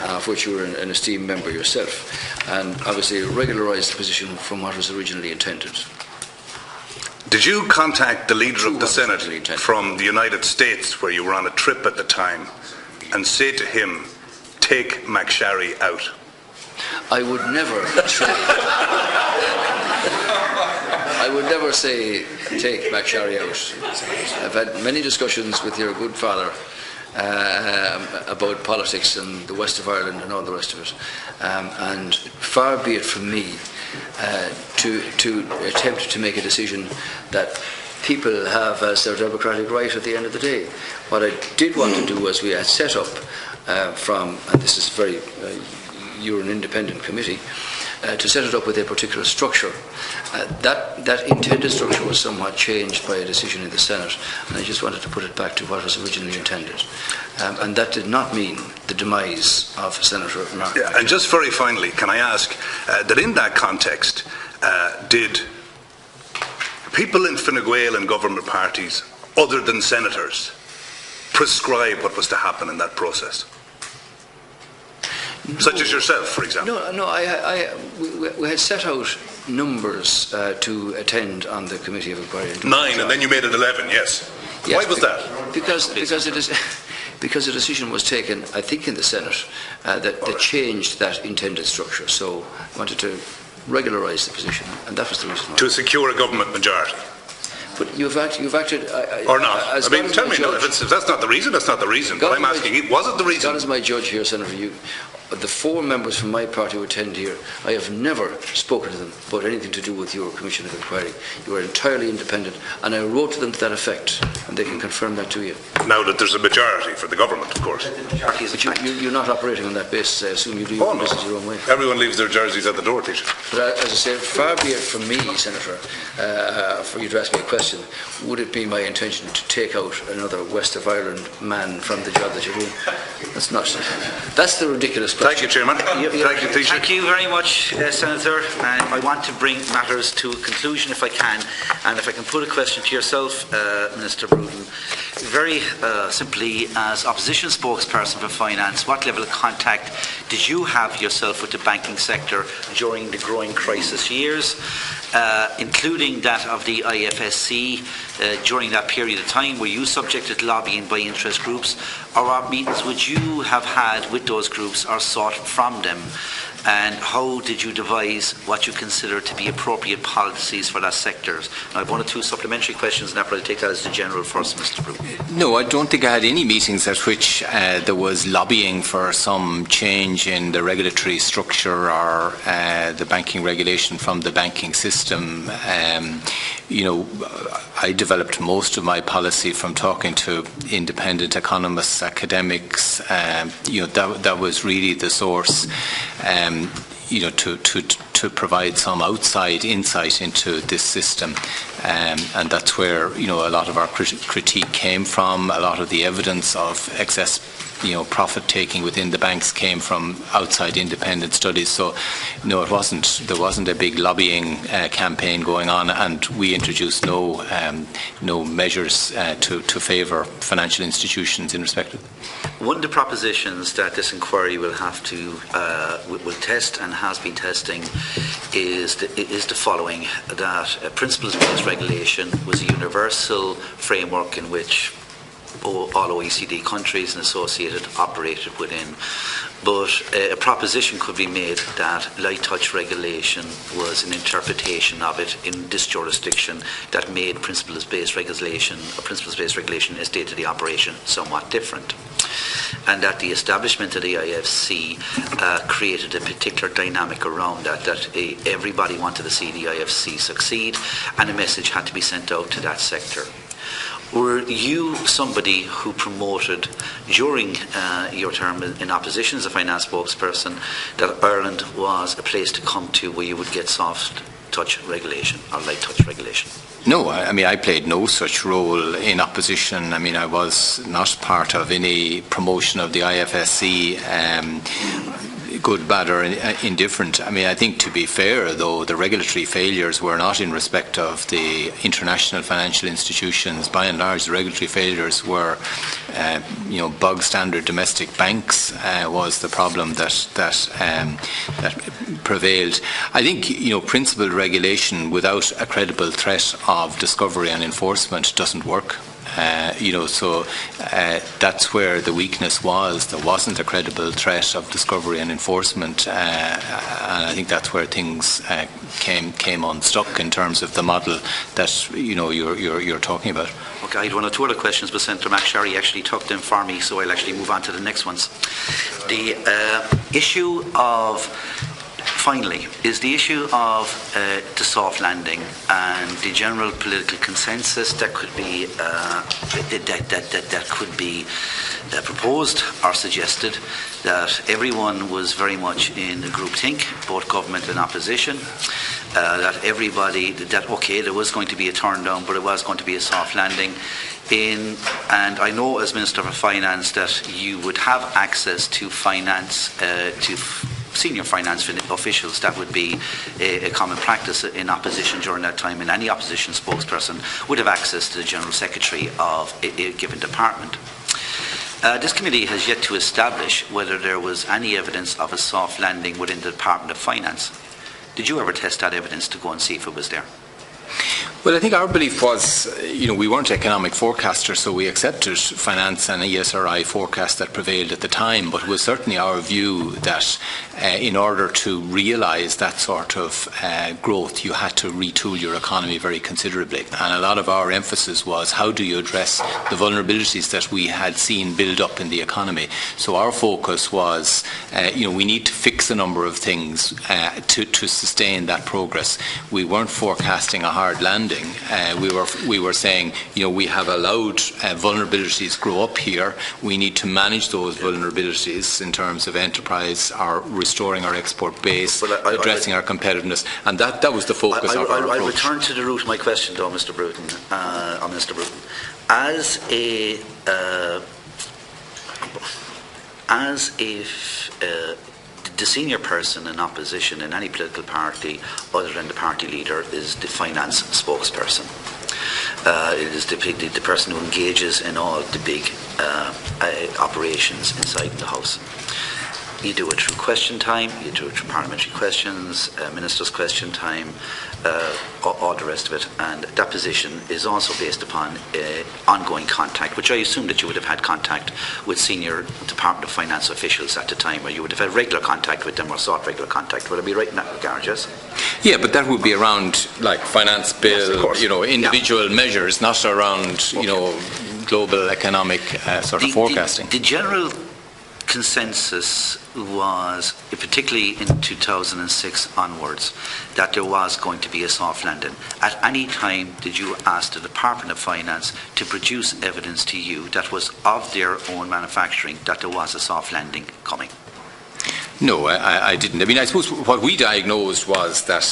of which you were an esteemed member yourself, and obviously regularised the position from what was originally intended. Did you contact the leader of the Senate from the United States, where you were on a trip at the time, and say to him, take McSharry out? I would never say take McSharry out. I've had many discussions with your good father about politics and the west of Ireland and all the rest of it, and far be it from me to attempt to make a decision that people have as their democratic right at the end of the day. What I did want to do was we had set up and this is very you're an independent committee, to set it up with a particular structure. That intended structure was somewhat changed by a decision in the Senate, and I just wanted to put it back to what was originally intended. And that did not mean the demise of Senator Mark. Yeah, and just very finally, can I ask that in that context, did people in Fine Gael and government parties, other than senators, prescribe what was to happen in that process? Such as yourself, for example. No. We had set out numbers to attend on the committee of inquiry. 9, and then you made it 11. Yes. Why was that? Because a decision was taken, I think, in the Senate that changed that intended structure. So I wanted to regularise the position, and that was the reason why. To secure a government majority. But you've acted or not? I mean, tell me. If that's not the reason, that's not the reason. But I'm asking, was it the reason? God is my judge here, Senator. The 4 members from my party who attend here, I have never spoken to them about anything to do with your Commission of Inquiry. You are entirely independent, and I wrote to them to that effect, and they can confirm that to you. Now that there's a majority for the government, of course. But you're not operating on that basis. I assume you do your business your own way. Everyone leaves their jerseys at the door, Taoiseach. But as I say, far be it from me, Senator, for you to ask me a question, would it be my intention to take out another West of Ireland man from the job that you're doing? That's not. That's the ridiculous question. Thank you, Chairman. Thank you, Taoiseach. Thank you very much, Senator. I want to bring matters to a conclusion if I can, and if I can put a question to yourself, Minister Bruton. Very simply, as opposition spokesperson for finance, what level of contact did you have yourself with the banking sector during the growing crisis years, including that of the IFSC during that period of time? Were you subjected to lobbying by interest groups, or what meetings would you have had with those groups or sought from them? And how did you devise what you consider to be appropriate policies for that sector? And I have 1 or 2 supplementary questions, and I'll probably take that as the general first, Mr. Bruton. No, I don't think I had any meetings at which there was lobbying for some change in the regulatory structure or the banking regulation from the banking system. I developed most of my policy from talking to independent economists, academics. That was really the source. To to provide some outside insight into this system. And that's where, a lot of our critique came from. A lot of the evidence of excess profit taking within the banks came from outside independent studies. So, no, there wasn't a big lobbying campaign going on, and we introduced no measures to favour financial institutions in respect of them. One of the propositions that this inquiry will have to will test and has been testing is the following: that principles-based regulation was a universal framework in which all OECD countries and associated operated within. But a proposition could be made that light touch regulation was an interpretation of it in this jurisdiction that made principles-based regulation as day-to-day operation somewhat different. And that the establishment of the IFC created a particular dynamic around that everybody wanted to see the IFC succeed, and a message had to be sent out to that sector. Were you somebody who promoted during your term in opposition as a finance spokesperson that Ireland was a place to come to where you would get soft touch regulation or light touch regulation? No, I played no such role in opposition. I was not part of any promotion of the IFSC. Good, bad or indifferent. I think, to be fair, though, the regulatory failures were not in respect of the international financial institutions. By and large, the regulatory failures were, bog standard domestic banks was the problem that prevailed. I think, principled regulation without a credible threat of discovery and enforcement doesn't work. So that's where the weakness was. There wasn't a credible threat of discovery and enforcement, and I think that's where things came unstuck in terms of the model that you're talking about. Okay, I had one or two other questions, but Senator McSherry actually took them for me, so I'll actually move on to the next ones. The issue of Finally, is the issue of the soft landing and the general political consensus that could be proposed or suggested, that everyone was very much in a groupthink, both government and opposition, that everybody there was going to be a turn down, but it was going to be a soft landing. And I know as Minister for Finance that you would have access to finance to senior finance officials. That would be a common practice in opposition during that time, and any opposition spokesperson would have access to the General Secretary of a given department. This committee has yet to establish whether there was any evidence of a soft landing within the Department of Finance. Did you ever test that evidence to go and see if it was there? Well, I think our belief was, we weren't economic forecasters, so we accepted finance and ESRI forecasts that prevailed at the time, but it was certainly our view that in order to realise that sort of growth, you had to retool your economy very considerably. And a lot of our emphasis was, how do you address the vulnerabilities that we had seen build up in the economy? So our focus was, we need to fix a number of things to sustain that progress. We weren't forecasting a hard landing. We were saying, we have allowed vulnerabilities grow up here. We need to manage those vulnerabilities in terms of enterprise, or restoring our export base, addressing our competitiveness, and that was the focus of our approach. I'll return to the root of my question, though, Mr. Bruton. As the senior person in opposition in any political party other than the party leader is the finance spokesperson. It is the person who engages in all the big operations inside the House. You do it through question time, you do it through parliamentary questions, minister's question time, all the rest of it. And that position is also based upon ongoing contact, which I assume that you would have had contact with senior Department of Finance officials at the time, or you would have had regular contact with them or sought regular contact. Would I be right in that regard, yes? Yeah, but that would be around like finance bill, yes, individual measures, not around, global economic sort of forecasting. The general consensus was, particularly in 2006 onwards, that there was going to be a soft landing. At any time did you ask the Department of Finance to produce evidence to you that was of their own manufacturing that there was a soft landing coming? No, I didn't. I mean, I suppose what we diagnosed was that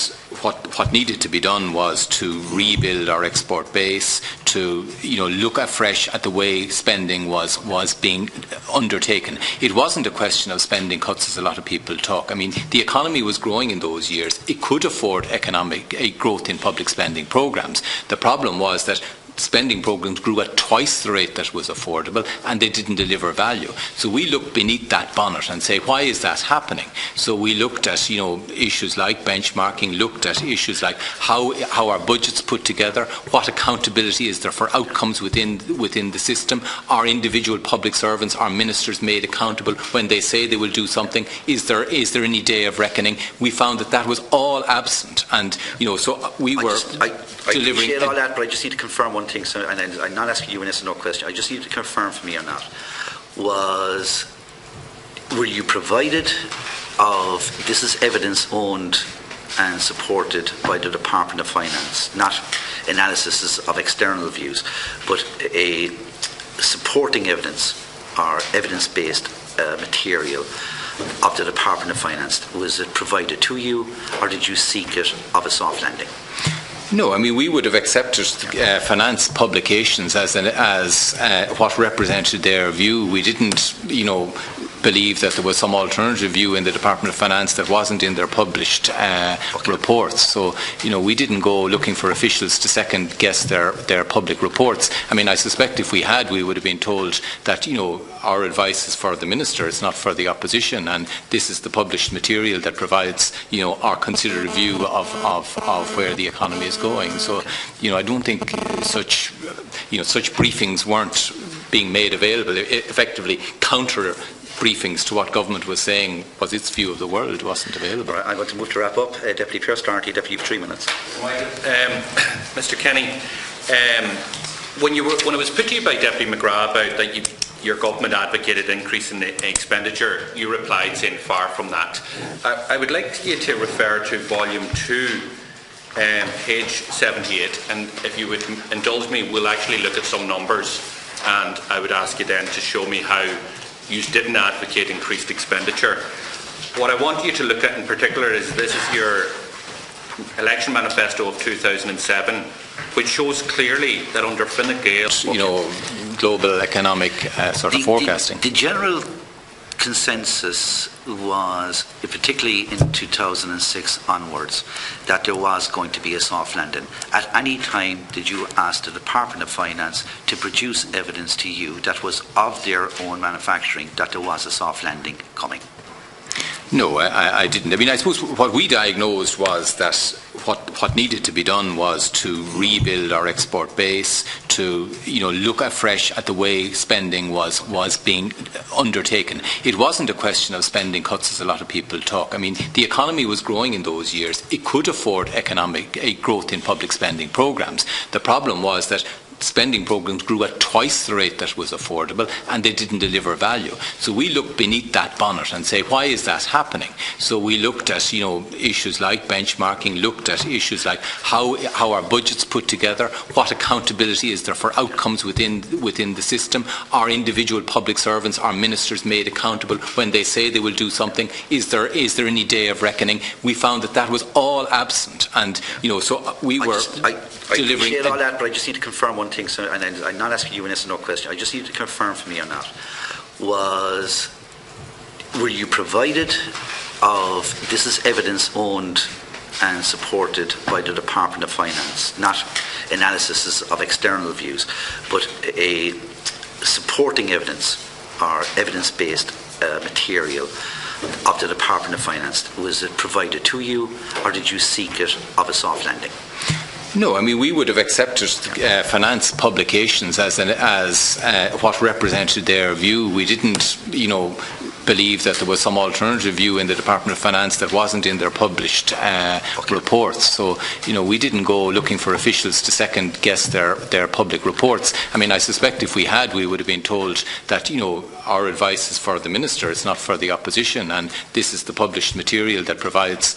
what needed to be done was to rebuild our export base, to look afresh at the way spending was being undertaken. It wasn't a question of spending cuts, as a lot of people talk. I mean, the economy was growing in those years. It could afford economic growth in public spending programmes. The problem was that spending programmes grew at twice the rate that was affordable, and they didn't deliver value. So we looked beneath that bonnet and say, why is that happening? So we looked at issues like benchmarking, looked at issues like how our budgets put together, what accountability is there for outcomes within the system, are individual public servants, are ministers made accountable when they say they will do something, is there any day of reckoning? We found that was all absent, and so we were delivering. I appreciate all that, but I just need to confirm one thing, so, and I'm not asking you an yes or no question. I just need to confirm for me or not. Were you provided of this is evidence owned and supported by the Department of Finance, not analysis of external views, but a supporting evidence or evidence-based material of the Department of Finance? Was it provided to you, or did you seek it of a soft landing? No, I mean, we would have accepted finance publications as what represented their view. We didn't, believe that there was some alternative view in the Department of Finance that wasn't in their published reports. So, we didn't go looking for officials to second guess their public reports. I mean, I suspect if we had, we would have been told that, our advice is for the Minister, it's not for the opposition, and this is the published material that provides, our considered view of where the economy is going. So, I don't think such briefings weren't being made available. Effectively, counter briefings to what government was saying was its view of the world wasn't available. Right, I'm going to move to wrap up. Deputy Pierce Doherty, Deputy, 3 minutes. Mr. Kenny, when it was put to you by Deputy McGrath about that your government advocated increase in the expenditure, you replied saying far from that. I would like you to refer to volume 2, page 78, and if you would indulge me, we'll actually look at some numbers, and I would ask you then to show me how you didn't advocate increased expenditure. What I want you to look at in particular is this is your election manifesto of 2007, which shows clearly that under Fine Gaels, global economic forecasting. The general consensus was, particularly in 2006 onwards, that there was going to be a soft landing. At any time did you ask the Department of Finance to produce evidence to you that was of their own manufacturing that there was a soft landing coming? No, I didn't. I mean, I suppose what we diagnosed was that what needed to be done was to rebuild our export base, to look afresh at the way spending was being undertaken. It wasn't a question of spending cuts, as a lot of people talk. I mean, the economy was growing in those years. It could afford economic growth in public spending programmes. The problem was that spending programmes grew at twice the rate that was affordable, and they didn't deliver value. So we looked beneath that bonnet and say, why is that happening? So we looked at issues like benchmarking, looked at issues like how our budgets put together, what accountability is there for outcomes within the system, are individual public servants, are ministers made accountable when they say they will do something, is there any day of reckoning? We found that was all absent, and so we were delivering. I appreciate all that, but I just need to confirm one thing, so, and I'm not asking you an yes or no question. I just need to confirm for me or not. Were you provided of this is evidence owned and supported by the Department of Finance, not analysis of external views, but a supporting evidence or evidence-based material of the Department of Finance? Was it provided to you, or did you seek it of a soft landing? No, I mean, we would have accepted finance publications as what represented their view. We didn't, believe that there was some alternative view in the Department of Finance that wasn't in their published reports. So, we didn't go looking for officials to second guess their public reports. I mean, I suspect if we had, we would have been told that, our advice is for the Minister, it's not for the opposition, and this is the published material that provides,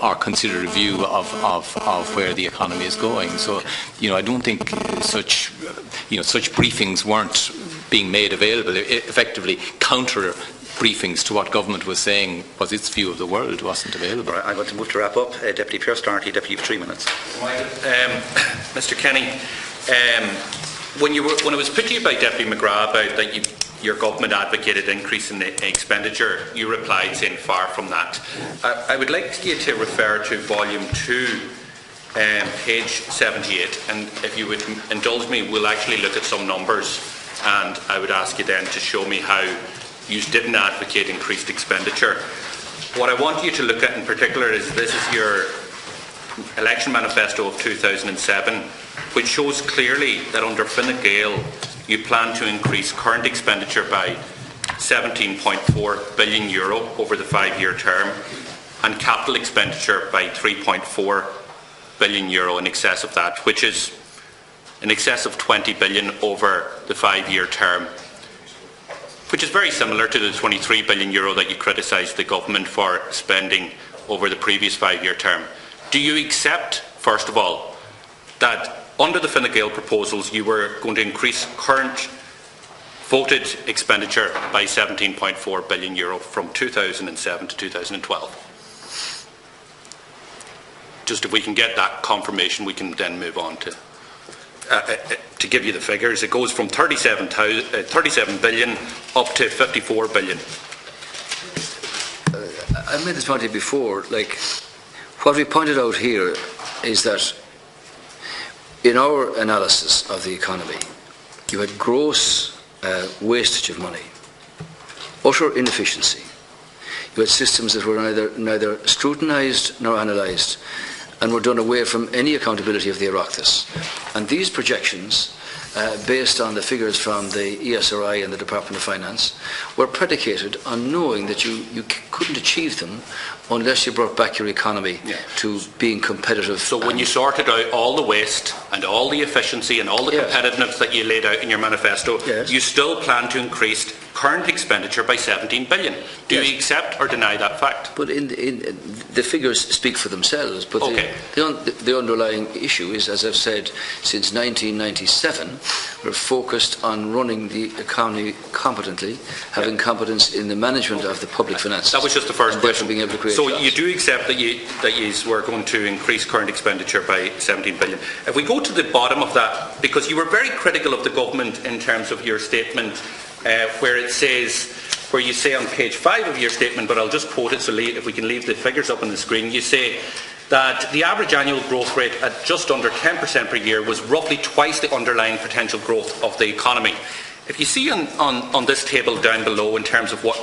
our considered view of where the economy is going. So, I don't think such briefings weren't being made available. Effectively, counter briefings to what government was saying was its view of the world wasn't available. I'm going to move to wrap up. Deputy Pierce Doherty, Deputy for 3 minutes. Mr. Kenny, when it was put to you by Deputy McGrath about that your government advocated increase in the expenditure, you replied saying far from that. I would like you to refer to volume 2, page 78, and if you would indulge me, we'll actually look at some numbers, and I would ask you then to show me how you didn't advocate increased expenditure. What I want you to look at in particular is this is your election manifesto of 2007, which shows clearly that under Fine Gael you plan to increase current expenditure by €17.4 billion over the 5-year term and capital expenditure by €3.4 billion in excess of that, which is in excess of €20 billion over the 5-year term, which is very similar to the €23 billion that you criticised the government for spending over the previous 5-year term. Do you accept, first of all, that under the Fine Gael proposals you were going to increase current voted expenditure by €17.4 billion from 2007 to 2012? Just if we can get that confirmation, we can then move on to give you the figures. It goes from 37 billion up to 54 billion. I made this point before. Like, what we pointed out here is that in our analysis of the economy, you had gross wastage of money, utter inefficiency. You had systems that were neither scrutinised nor analysed, and were done away from any accountability of the Oireachtas. And these projections, based on the figures from the ESRI and the Department of Finance, were predicated on knowing that you couldn't achieve them unless you brought back your economy to being competitive. So when you sorted out all the waste and all the efficiency and all the competitiveness that you laid out in your manifesto, you still plan to increase current expenditure by 17 billion. Do you accept or deny that fact? But the figures speak for themselves. But the underlying issue is, as I've said, since 1997, we're focused on running the economy competently, having competence in the management of the public finances. That was just the first question. Being able to create so jobs. You do accept that you were going to increase current expenditure by 17 billion. If we go to the bottom of that, because you were very critical of the government in terms of your statement, where it says, where you say on page 5 of your statement, but I'll just quote it, so if we can leave the figures up on the screen, you say that the average annual growth rate at just under 10% per year was roughly twice the underlying potential growth of the economy. If you see on this table down below in terms of what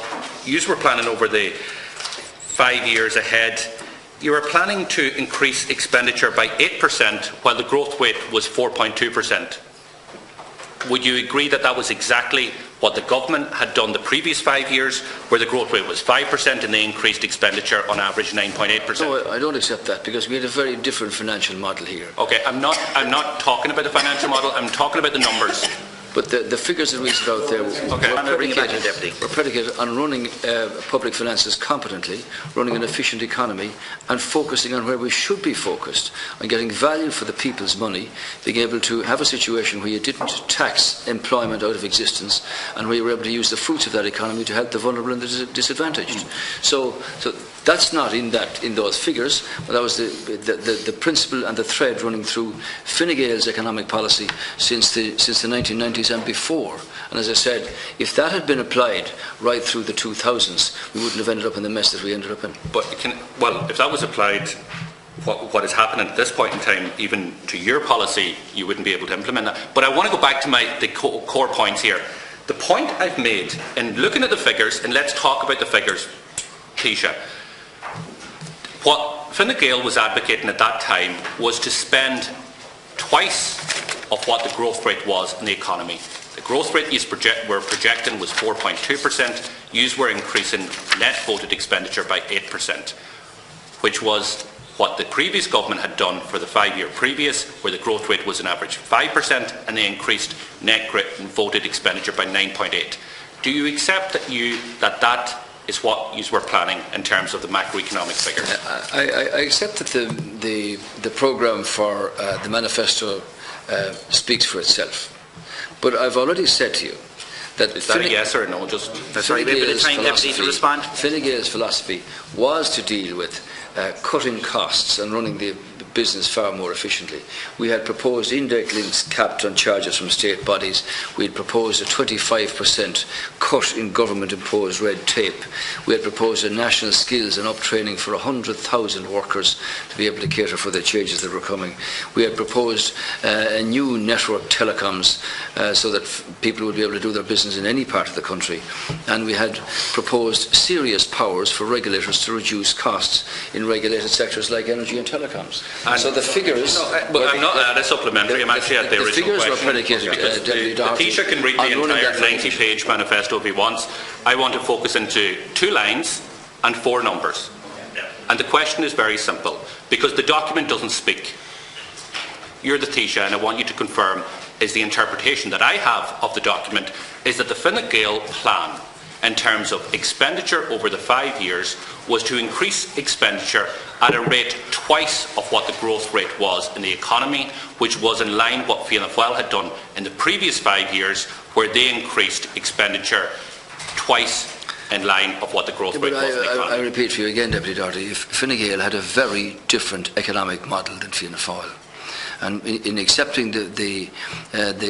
you were planning over the 5 years ahead, you were planning to increase expenditure by 8% while the growth rate was 4.2%. Would you agree that that was exactly what the government had done the previous 5 years, where the growth rate was 5% and they increased expenditure on average 9.8%? No, I don't accept that, because we had a very different financial model here. Okay, I'm not talking about the financial model, I'm talking about the numbers. But the figures that we set out there were predicated on running public finances competently, running an efficient economy, and focusing on where we should be focused, on getting value for the people's money, being able to have a situation where you didn't tax employment out of existence, and where you were able to use the fruits of that economy to help the vulnerable and the disadvantaged. So that's not in those figures, but that was the principle and the thread running through Fine Gael's economic policy since the 1990s and before. And as I said, if that had been applied right through the 2000s, we wouldn't have ended up in the mess that we ended up in. But if that was applied, what is happening at this point in time, even to your policy, you wouldn't be able to implement that. But I want to go back to the core points here. The point I've made in looking at the figures, and let's talk about the figures, Taoiseach. What Fine Gael was advocating at that time was to spend twice of what the growth rate was in the economy. The growth rate you were projecting was 4.2%. You were increasing net voted expenditure by 8%, which was what the previous government had done for the 5-year previous, where the growth rate was an average 5%, and they increased net voted expenditure by 9.8%. Do you accept that is what you were planning in terms of the macroeconomic figures? I accept that the programme for the manifesto speaks for itself. But I've already said to you that is that a yes or a no? Just sorry, maybe the time, Deputy, to respond. Fine Gaels' philosophy was to deal with cutting costs and running the business far more efficiently. We had proposed indirect links capped on charges from state bodies. We had proposed a 25% cut in government-imposed red tape. We had proposed a national skills and up-training for 100,000 workers to be able to cater for the changes that were coming. We had proposed a new network telecoms so that people would be able to do their business in any part of the country. And we had proposed serious powers for regulators to reduce costs in regulated sectors like energy and telecoms. And so the figures... but I'm not at a supplementary, I'm actually at the original figures question. Were predicated, the Taoiseach can read the entire 90-page manifesto if he wants. I want to focus into 2 lines and 4 numbers. And the question is very simple, because the document doesn't speak. You're the Taoiseach, and I want you to confirm, is the interpretation that I have of the document is that the Fine Gael plan in terms of expenditure over the 5 years was to increase expenditure at a rate twice of what the growth rate was in the economy, which was in line with what Fianna Fáil had done in the previous 5 years, where they increased expenditure twice in line of what the growth rate was in the economy. I repeat for you again, Deputy Doherty, if Fine Gael had a very different economic model than Fianna Fáil. And in accepting the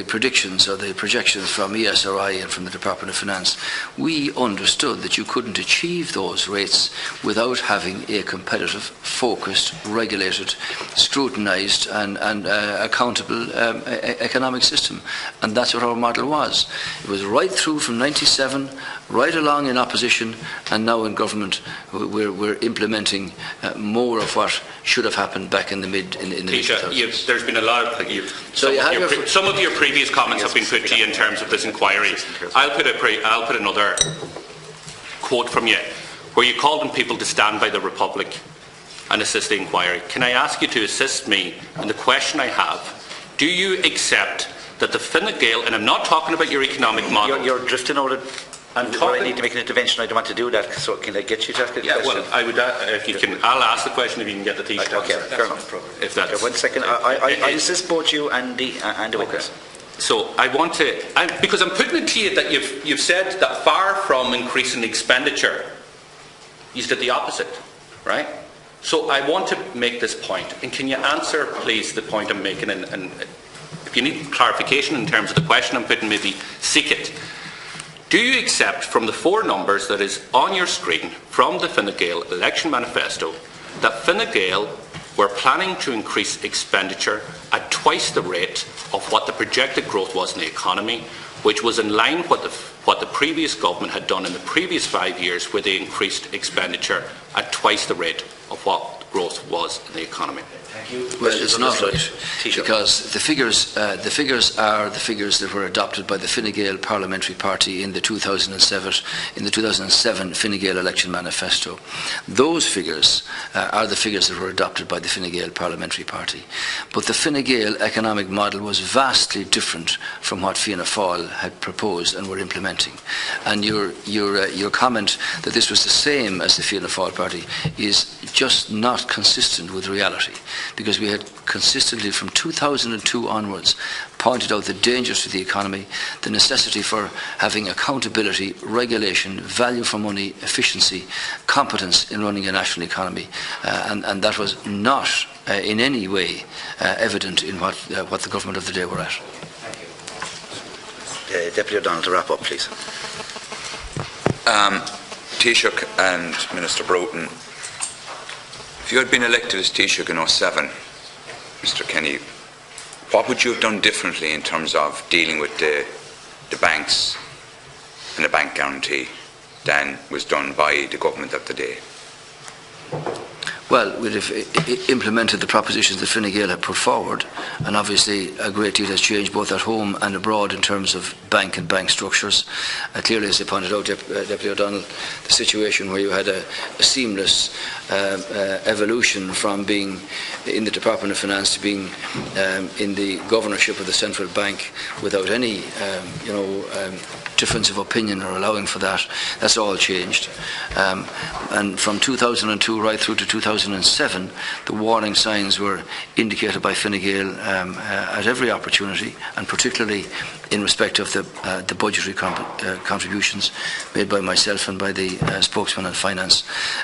predictions or the projections from ESRI and from the Department of Finance, we understood that you couldn't achieve those rates without having a competitive, focused, regulated, scrutinised and accountable economic system. And that's what our model was. It was right through from 97, right along in opposition, and now in government we're implementing more of what should have happened back in the mid 2000s. There's been a lot of some of your previous comments have been put to you in terms of this inquiry. I'll put another quote from you where you called on people to stand by the Republic and assist the inquiry. Can I ask you to assist me in the question I have? Do you accept that the Fine Gael, and I'm not talking about your economic model. You're drifting out of... I need to make an intervention. I don't want to do that. So can I get you to ask a question? Well, I would. If you can, I'll ask the question if you can get the Taoiseach. Okay, fair enough. If that's... Okay, 1 second. I assist both you and the witness. So I want to, because I'm putting it to you that you've said that far from increasing expenditure, you did the opposite, right? So I want to make this point, and can you answer, please, the point I'm making? And if you need clarification in terms of the question I'm putting, maybe seek it. Do you accept from the 4 numbers that is on your screen from the Fine Gael election manifesto that Fine Gael were planning to increase expenditure at twice the rate of what the projected growth was in the economy, which was in line with what the previous government had done in the previous 5 years, where they increased expenditure at twice the rate of what growth was in the economy? Well, it's not right, because the figures are the figures that were adopted by the Fine Gael Parliamentary Party in the 2007 Fine Gael election manifesto. Those figures are the figures that were adopted by the Fine Gael Parliamentary Party. But the Fine Gael economic model was vastly different from what Fianna Fáil had proposed and were implementing. And your comment that this was the same as the Fianna Fáil Party is just not consistent with reality, because we had consistently from 2002 onwards pointed out the dangers to the economy, the necessity for having accountability, regulation, value for money, efficiency, competence in running a national economy, and that was not in any way evident in what the government of the day were at. Thank you. Deputy O'Donnell, to wrap up, please. Taoiseach and Minister Broughton, if you had been elected as Taoiseach in 2007, Mr. Kenny, what would you have done differently in terms of dealing with the banks and the bank guarantee than was done by the government of the day? Well, we'd have implemented the propositions that Fine Gael had put forward, and obviously a great deal has changed both at home and abroad in terms of bank and bank structures. Clearly, as I pointed out, Deputy O'Donnell, the situation where you had a seamless evolution from being in the Department of Finance to being in the governorship of the central bank without any difference of opinion or allowing for that, that's all changed. And from 2002 right through to 2007, 2007, the warning signs were indicated by Fine Gael at every opportunity, and particularly in respect of the budgetary contributions made by myself and by the spokesman on finance.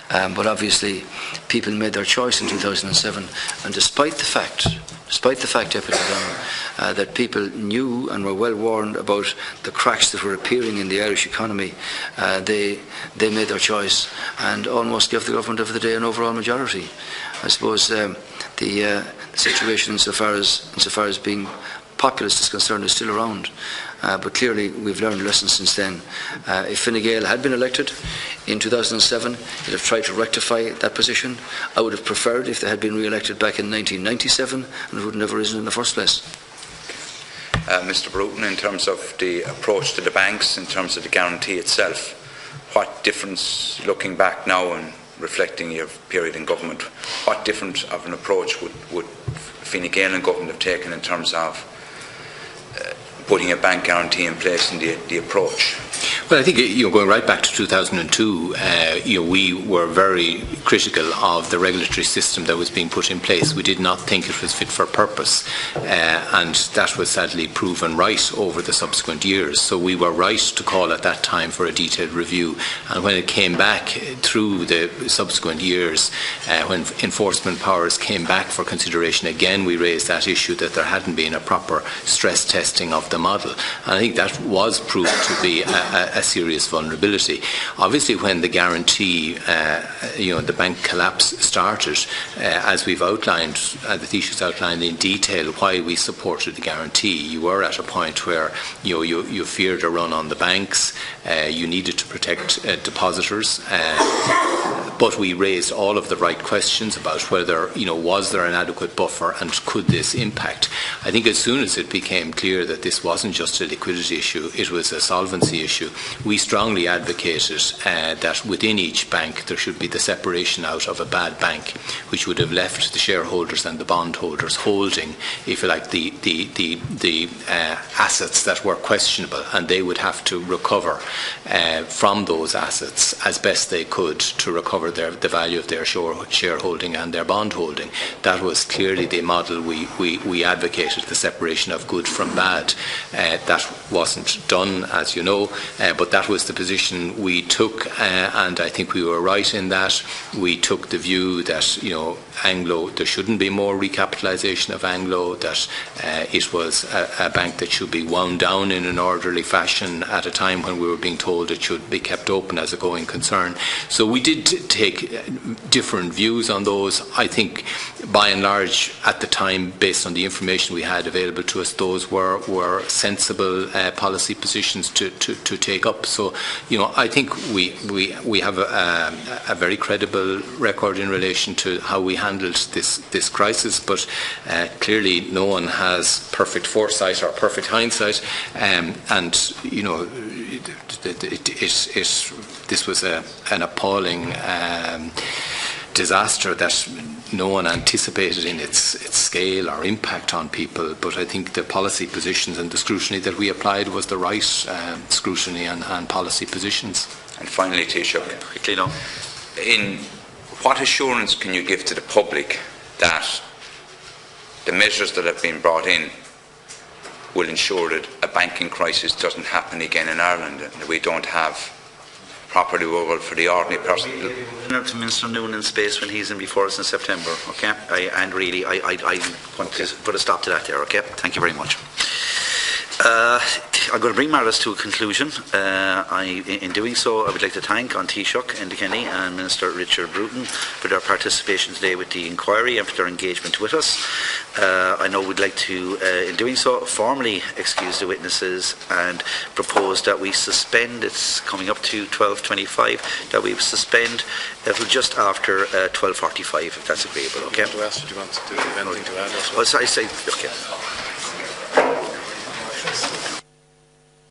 But obviously, people made their choice in 2007, and despite the fact, Deputy Donald, that people knew and were well warned about the cracks that were appearing in the Irish economy, they made their choice and almost gave the government of the day an overall majority. I suppose the situation insofar as being populist is concerned is still around. But clearly we've learned lessons since then. If Fine Gael had been elected in 2007, it would have tried to rectify that position. I would have preferred if they had been re-elected back in 1997 and it would have never risen in the first place. Mr. Bruton, in terms of the approach to the banks, in terms of the guarantee itself, what difference, looking back now and reflecting your period in government, what different of an approach would Fine Gael and government have taken in terms of putting a bank guarantee in place and the approach? Well, I think, going right back to 2002, we were very critical of the regulatory system that was being put in place. We did not think it was fit for purpose, and that was sadly proven right over the subsequent years. So we were right to call at that time for a detailed review. And when it came back through the subsequent years, when enforcement powers came back for consideration again, we raised that issue that there hadn't been a proper stress testing of the model. And I think that was proved to be a serious vulnerability. Obviously, when the guarantee, the bank collapse started, as we've outlined, the Taoiseach's outlined in detail why we supported the guarantee, you were at a point where you feared a run on the banks, you needed to protect depositors, but we raised all of the right questions about whether, was there an adequate buffer and could this impact? I think as soon as it became clear that this wasn't just a liquidity issue, it was a solvency issue, we strongly advocated that within each bank there should be the separation out of a bad bank, which would have left the shareholders and the bondholders holding, if you like, the assets that were questionable, and they would have to recover from those assets as best they could to recover the value of their shareholding and their bondholding. That was clearly the model we advocated, the separation of good from bad. That wasn't done, as you know, but that was the position we took, and I think we were right in that. We took the view that Anglo, there shouldn't be more recapitalisation of Anglo, that it was a bank that should be wound down in an orderly fashion at a time when we were being told it should be kept open as a going concern. So we did take different views on those. I think by and large at the time, based on the information we had available to us, those were sensible policy positions to take up. So I think we have a very credible record in relation to how we handled this crisis, but clearly no one has perfect foresight or perfect hindsight, this was an appalling disaster that no one anticipated in its scale or impact on people, but I think the policy positions and the scrutiny that we applied was the right scrutiny and policy positions. And finally, Taoiseach, quickly now, in what assurance can you give to the public that the measures that have been brought in will ensure that a banking crisis doesn't happen again in Ireland, and that we don't have property world for the ordinary person? To Minister Noonan's space when he's in before us in September, okay? I want to put a stop to that there, okay? Thank you very much. I'm going to bring matters to a conclusion. In doing so, I would like to thank Taoiseach Enda Kenny and Minister Richard Bruton for their participation today with the inquiry and for their engagement with us. I know we'd like to, in doing so, formally excuse the witnesses and propose that we suspend, it's coming up to 12:25, that we suspend until just after 12:45, if that's agreeable, okay? Do you want to have anything to add? Well, so I say, okay.